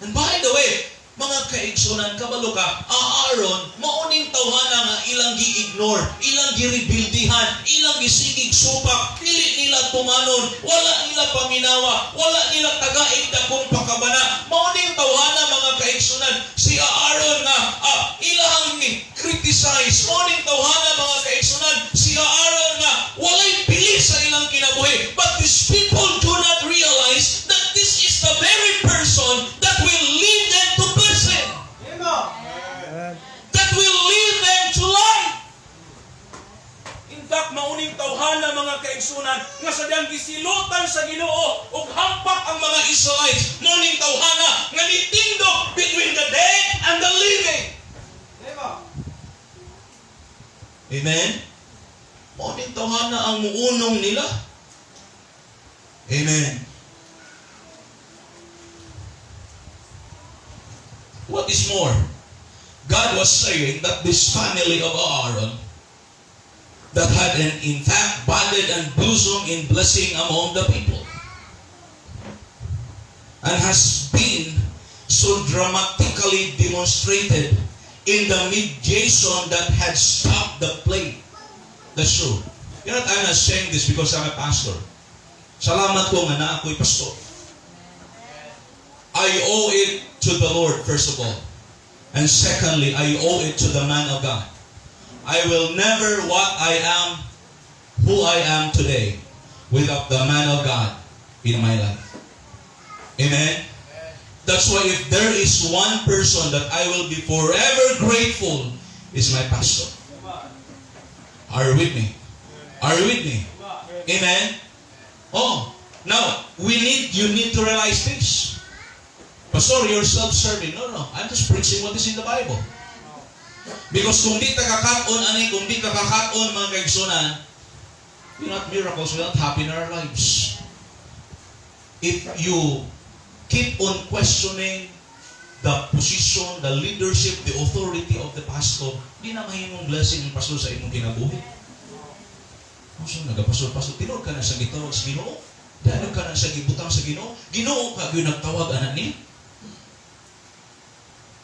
And by the way, mga kaigsunan, kabalo ka, Aaron, mauning tawhana nga ilang gi-ignore, ilang gi-rebuildihan, ilang gisigig supak, dili nila tumanon, wala nila paminawa, wala nila tagaig dakong pakabana. Mauning tawhana, mga kaigsunan, si Aaron nga ilang criticize. Mauning tawhana, mga kaigsunan, si Aaron nga walay pili sa ilang kinabuhi. But these people do not realize that this is the very person that will lead them to blessing. That will lead them to life. In fact, mauning tawhana, mga kaigsunan, nga sadyang gisilutan sa Ginoo ug hampak ang mga Israelites. Mauning tawhana nga nitindog between the dead and the living. Amen? Mauning tawhana ang muunong nila. Amen. What is more, God was saying that this family of Aaron that had in fact budded and blossomed in blessing among the people and has been so dramatically demonstrated in the mediation that had stopped the plague. That's true. You know, I'm not saying this because I'm a pastor. Salamat ko nga na ako'y pastor. I owe it to the Lord, first of all. And secondly, I owe it to the man of God. I will never who I am today without the man of God in my life. Amen? That's why if there is one person that I will be forever grateful is my pastor. Are you with me? Are you with me? Amen? Oh, now, you need to realize this. Pastor, you're self-serving. No. I'm just preaching what is in the Bible. Because kung di ka kakaon, mga kaigsunan, miracles will not happen in our lives. If you keep on questioning the position, the leadership, the authority of the pastor, di na mahimong blessing ng pastor sa imong kinabuhi. So, nagapastor-pastor, tinod ka na sa gitawag sa Ginoo? Dahil ka na sa gibutang sa Ginoo? Ginoo ka yung nagtawag anak ni?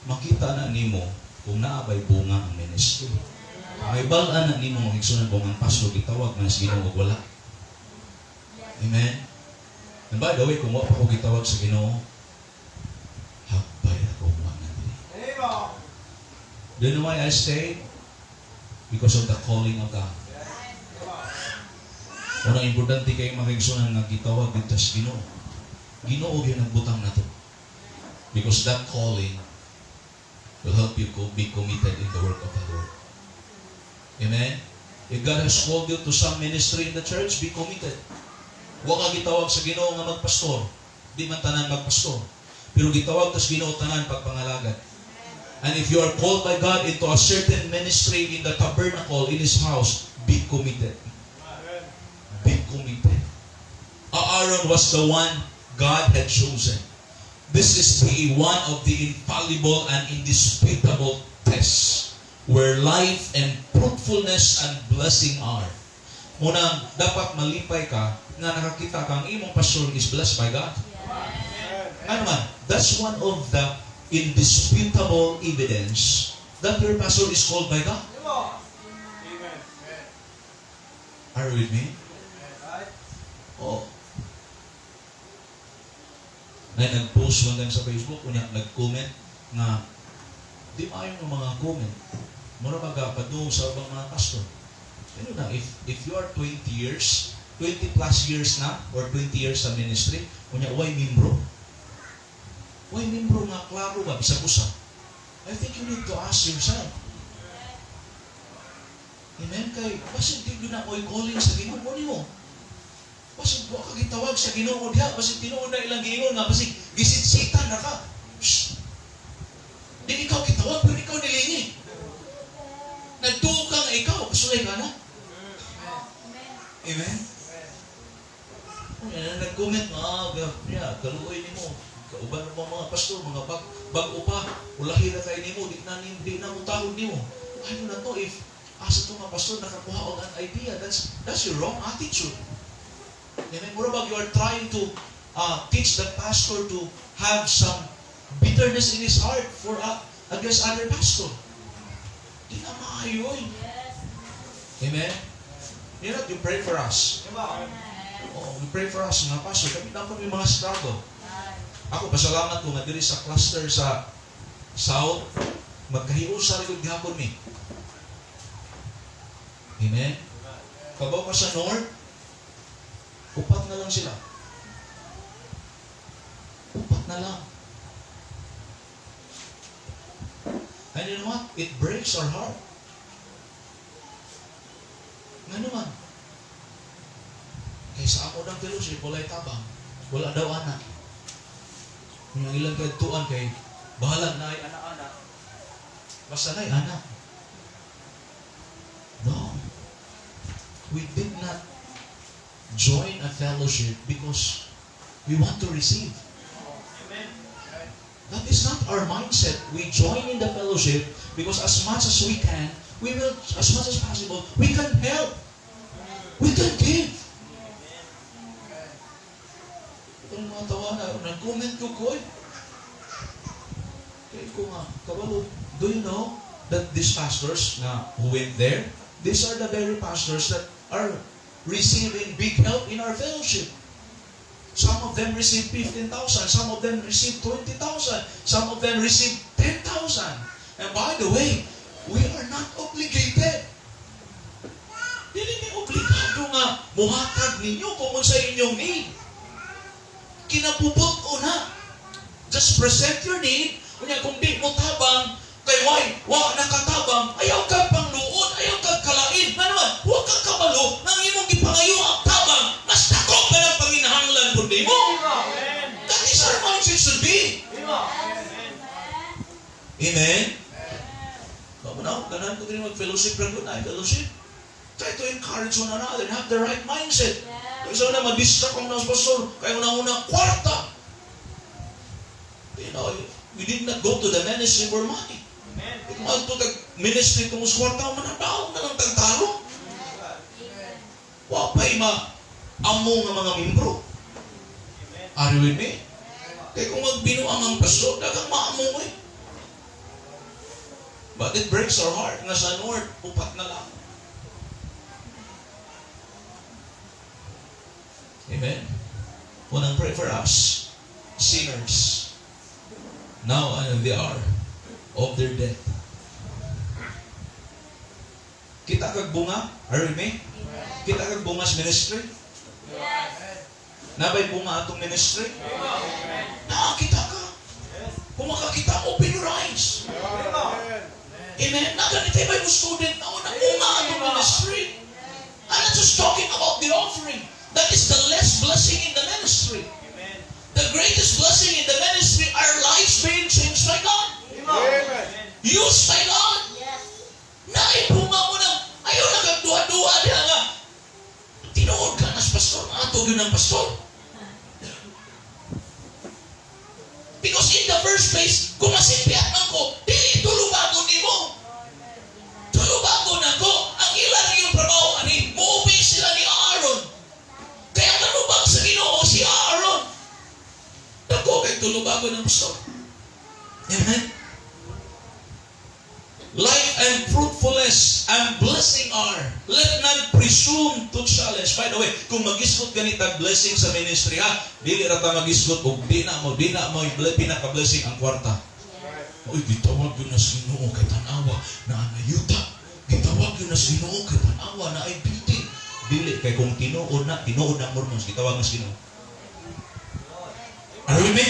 Makita na nimo kung naabay bunga ang ministry. May balaan na nimo magigsunan kung ang pastor gitawag na sa Ginoo wala. Amen? And by the way, kung wala pa ko gitawag sa Ginoo, hapay ako mga nila. Do you know why I stay? Because of the calling of God. Unang importante kayong magigsunan na gitawag dito sa Ginoo. Ginoo yung nagbutang na to. Because that calling will help you be committed in the work of the Lord. Amen? If God has called you to some ministry in the church, be committed. Huwag ka gitawag sa Ginoo nga magpastor. Di man tanan magpastor. Pero gitawag sa Ginoo tanan pagpangalagad. And if you are called by God into a certain ministry in the Tabernacle, in His house, be committed. Be committed. Aaron was the one God had chosen. This is one of the infallible and indisputable tests where life and fruitfulness and blessing are. Muna, dapat malipay ka na nakakita kang imong pastor is blessed by God. Ano man, that's one of the indisputable evidence that your pastor is called by God. Are you with me? Oh. Na nag-post one time sa Facebook, nag-comment na di maayon ng mga comment. Mura magpapadung sa ibang mga pastor. You know na, if you are 20 plus years na, or 20 years sa ministry, kunya, why membro? Why membro nga klaro ba? Bisa-busa. I think you need to ask yourself. Amen? Kay, basit di na ko'y calling sa Ginoo mo. Basit buwa ka gitawag sa Ginoo diha, basit tinuod na ilang giingon nga, basit gisitsitan na ka. Shhh! Di ikaw gitawag, pero ikaw nilingi. Nagtuo ka nga ikaw, kasulay ka na. Amen? nag-comment nga, kaluoy ni mo. Kauban mo mga pastor, mga bag-o pa, ulahi na kayo ni mo, di na mo tahod ni mo. Ano na to, if asa to mga pastor nakakuha og an idea, that's your wrong attitude. Amen. What about you are trying to teach the pastor to have some bitterness in his heart for against other pastor? Di na maayo eh. Amen. You know, you pray for us. Oh, we pray for us mga pastor. Kami na may mga struggle. Ako, pasalamat ko nga diri sa cluster sa South, magkahiusa rin gihapon mi. Amen? Kabaw pa sa North, upat na lang sila. Upat na lang. And you know what? It breaks our heart. Nga naman. Kaysa ako ng fellowship, wala'y tabang. Wala daw anak. Yung ilang kadtuan kay bahalag na ay anak-anak. Basta na ay anak. No. We did not join a fellowship because we want to receive. Amen. That is not our mindset. We join in the fellowship because as much as we can, we will, as much as possible, we can help. We can give. Ito mga tawa na, nag-comment ko eh. Kaya ko nga, kabalo, do you know that these pastors na who went there, these are the very pastors that are receiving big help in our fellowship. Some of them receive 15,000, some of them receive 20,000, some of them receive 10,000. And by the way, we are not obligated. Dili ni obligado nga muhatag ninyo kung sa inyong need. Kinapupot na. Just present your need. Kunya kung di mo tabang, kay wa nakatabang, ayaw ka pang luod, ayaw ka kalain. Ano man, huwag kang kabalo nang imong gipangayo ang tabang. Mas dako pa ng panginahanglan po di mo. That is our mindset should be. Amen? Now, ganan ko din mag-fellowship lang doon. Fellowship. Try to encourage one another and have the right mindset. Kaya na ma-distract ang nasa pastor, kaya una-una, kwarta. You know, we did not go to the ministry for money. Kung ito ministry itong kwarta, manadaw na ng tagtaro. Wapay ma-amo ng mga membro. Are you with me? Kaya kung magbinuang ang pastor, dagang maamo eh. But it breaks our heart nga sa North, upat na lang. Amen. Unang pray for us, sinners, now and the hour of their death. Kita kag bunga? Are you with me? Kita kag bunga sa ministry? Nabay bunga atong ministry? Nakakita ka. Kung makakita, open your eyes. Amen. Naganitay ba yung student na unang bunga atong ministry? I'm not just talking about the offering. That is the less blessing in the ministry. Amen. The greatest blessing in the ministry are lives being changed by God. Amen. Used by God. Yes. Naibunga mo na, ayaw na kagduwa-duwa diha nga. Tinuod ka na sa pastor, atog yun ang pastor. Because in the first place, kung masimpiat ako, dili tulubago ni mo. Tulubago na ko. Ang ilan yung trabaho ani, muuwi sila ni Aaron. Kaya manubang sa Ginoo si Aaron. Dako kay tulubago ng pastor. Amen? Life and fruitfulness and blessing are. Let none presume to challenge. By the way, kung mag-isgot ganitag blessing sa ministry ha, dili rata mag-isgot o di na mo pinaka-blessing ang kwarta. Uy, gitawag yun na Ginoo kay tanawa na anayuta. Gitawag yun na Ginoo kay tanawa na ay building. Dili, kay kung tinuod na mormons, gitawag na Ginoo. Are you with me?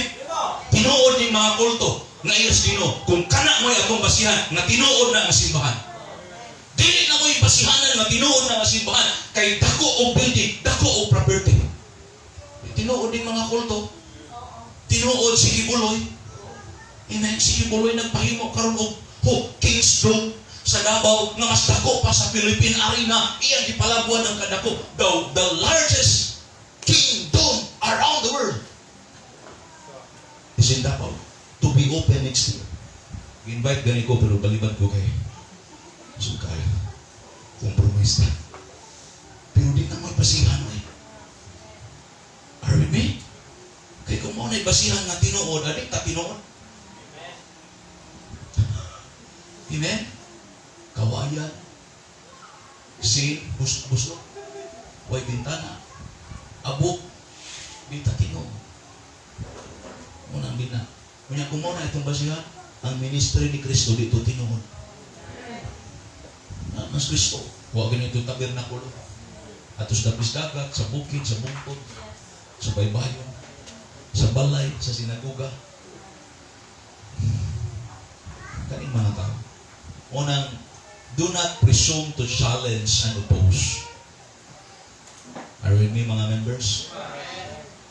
Tinuod ni mga kulto na iyas Ginoo. Kung kana mo'y akong basihan, na tinuod na ang simbahan. Dili na mo'y basihanan na tinuod na ang simbahan. Kay dako o building, dako o property. Tinuod din mga kulto. Tinuod si Kibuloy. Amen. Si Kibuloy nagpahimo karon og King's Dome sa Davao nga mas dako pa sa Philippine Arena. Iyang gipalabuan ng kadako. The largest kingdom are around the world is in Davao to be open next year. I-invite gani ko pero balibad ko kay sugay. Compromise na. Pero di na magpasihan mo eh. Are we me? Kaya kung mo na'y basihan nga tinuod, adik ta tinuod. Amen? Kawayan. Sin, buslo. Way bintana. Abok. Binta tinuod. Munang bina. Kunya kung mo na itong basihan, ang ministry ni Kristo dito tinuod. Mas Kristo. Huwag ganito Tabernacle. Atos dapis dagat, sa bukid, sa bungkod, sa baybayon, sa balay, sa sinagoga. Kaning mga tao. Unang, do not presume to challenge and oppose. Are you with me, mga members?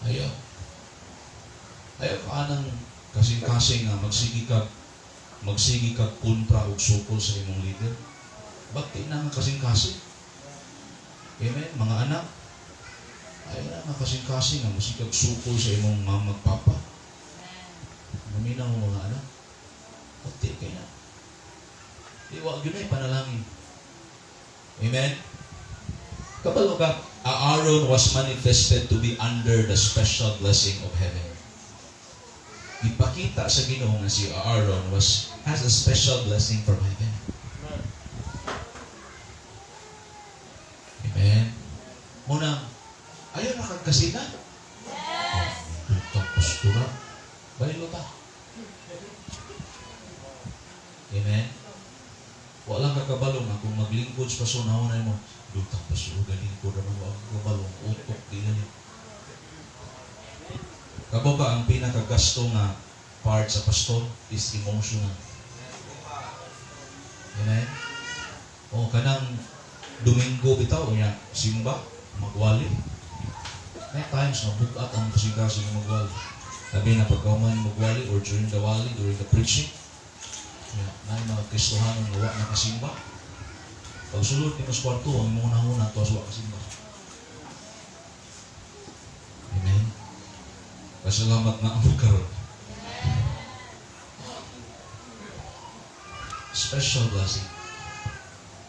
Ayaw. Ayaw ka anang kasing-kasing nga magsigi ka kontra o sukol sa imong leader. Bakit na nga kasing-kasing? Amen? Mga anak, ayaw na nga kasing-kasing nga masikag sukol sa imong magpapa. Maminaw mo mga anak. Bakit kayo na? Iwag yun ay panalangin. Amen? Kabalo ka, Aaron was manifested to be under the special blessing of heaven. Ipakita sa Ginoo nga si Aaron has a special blessing from heaven. Amen? Muna, ayaw na kagkasina? Yes. Itang postura. Baylo ta. Amen? Walang kakabalo nga kung maglingkod sa pasunahon na mo, dutang pasuro, galingkod naman, walang kakabalong, utok, di ganyan. Kabo ka, ang pinakagasto nga part sa pastor is emotional. Amen? O, kanang Domingo bitaw, niya, simba, magwali. May times na bukat ang pasigasig ng magwali. Sabi na pagkauman magwali or during the wali, during the preaching, na yung mga Kristohanon na wak na kasimba. Pag sulod ni mas kwarto, ang muna-muna ito as wak kasimba. Amen? Pasalamat na ang magkaroon. Special blessing.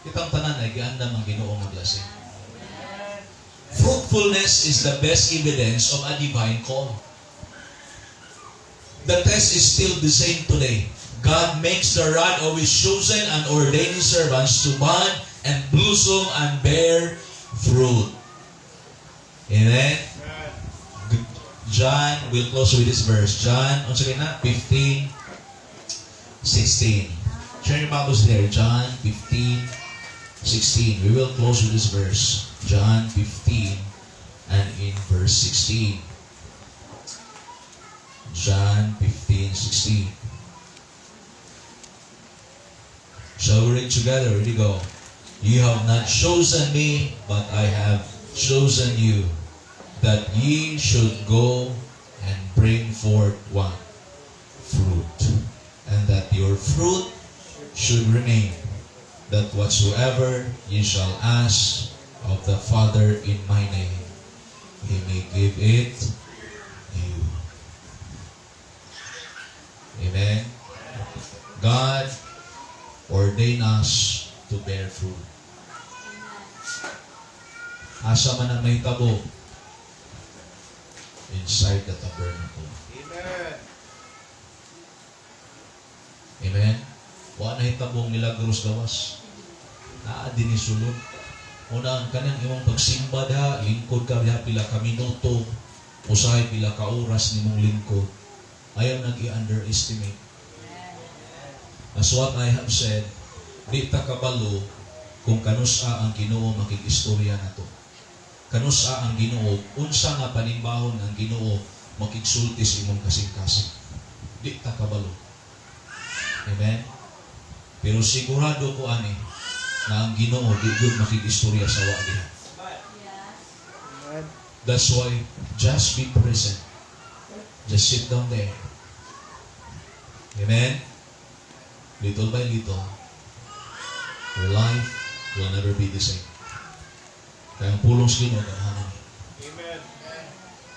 Itang tanan ay giandam ang Ginoo nga blessing. Fruitfulness is the best evidence of a divine call. The test is still the same today. God makes the rod of His chosen and ordained servants to bud and blossom and bear fruit. Amen? John, we'll close with this verse. John, 15, 16. Share your Bibles there. John 15, 16. We will close with this verse. John 15 and in verse 16. John 15, 16. Shall we read together? Ready, go. You have not chosen me, but I have chosen you, that ye should go and bring forth what? Fruit. And that your fruit should remain, that whatsoever ye shall ask of the Father in my name, He may give it you. Amen? God ordained us to bear fruit. Asa man ang mahitabo? Inside the tabernacle. Amen. Amen? Wa na hitabong milagros gawas. Naa din isulod. Una, ang kanang imong pagsimba da, lingkod ka diha pila ka minuto, usahay pila ka oras nimong lingkod. Ayaw nag-i-underestimate. As what I have said, di ta kabalo kung kanusa ang Ginoo makikistorya nato. Kanusa ang Ginoo, unsa nga panimbahon ang Ginoo makigsulti sa imong kasing-kasing. Di ta kabalo. Amen? Pero sigurado ko ani na ang Ginoo di gyud makikistorya sa wa diha. That's why just be present. Just sit down there. Amen? Little by little, your life will never be the same. Kaya ang pulong sa Ginoo ganahan. Amen.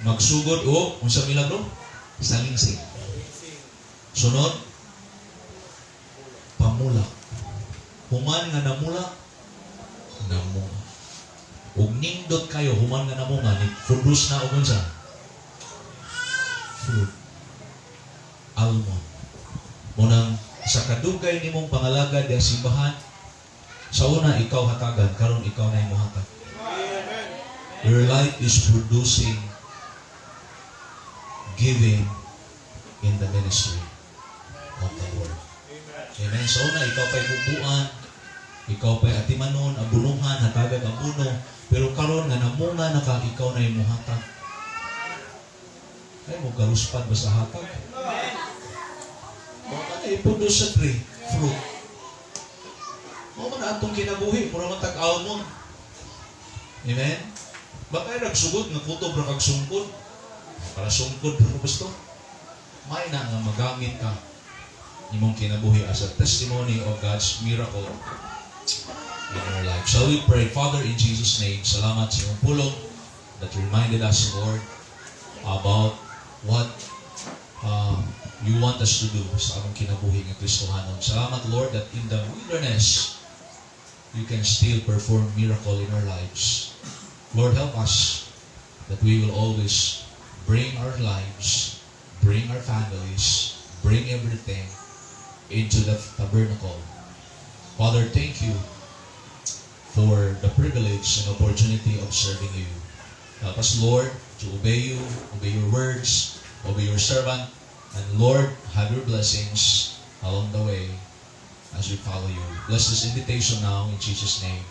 Magsugod o unsa milagro? Salingsing. Sunod, pamulak. Human nga namulak, namunga. Ug nindot kayo human nga namunga ni produce na og unsa? Fruit. Almond. Munang sa kadugay nimong pangalagad sa simbahan, sa una ikaw hatagan, karon ikaw na imong hatag. Your life is producing giving in the ministry of the Lord. Amen. So una, ikaw pa'y bubuan, ikaw pa'y atimanon, abunuhan, hatagag abuno, pero karon nga namunga na ka, ikaw na imong hatag. Ay mo karuspad ba sa hatag? Baka na iproduce sa tree, fruit. Mo man atong kinabuhi, mura man tag-almond. Amen. Baka nagsugod nga kutob ra kag sungkod. Para sungkod ra gusto. May na nga magamit ka imong kinabuhi as a testimony of God's miracle in your life. Shall we pray? Father, in Jesus' name, salamat sa iyong pulong that reminded us, Lord, about what you want us to do sa among kinabuhi ng Kristohanon. Salamat, Lord, that in the wilderness, you can still perform miracle in our lives. Lord, help us that we will always bring our lives, bring our families, bring everything into the tabernacle. Father, thank you for the privilege and opportunity of serving you. Help us, Lord, to obey you, obey your words, obey your servant, and Lord, have your blessings along the way as we follow you. Bless this invitation now in Jesus' name.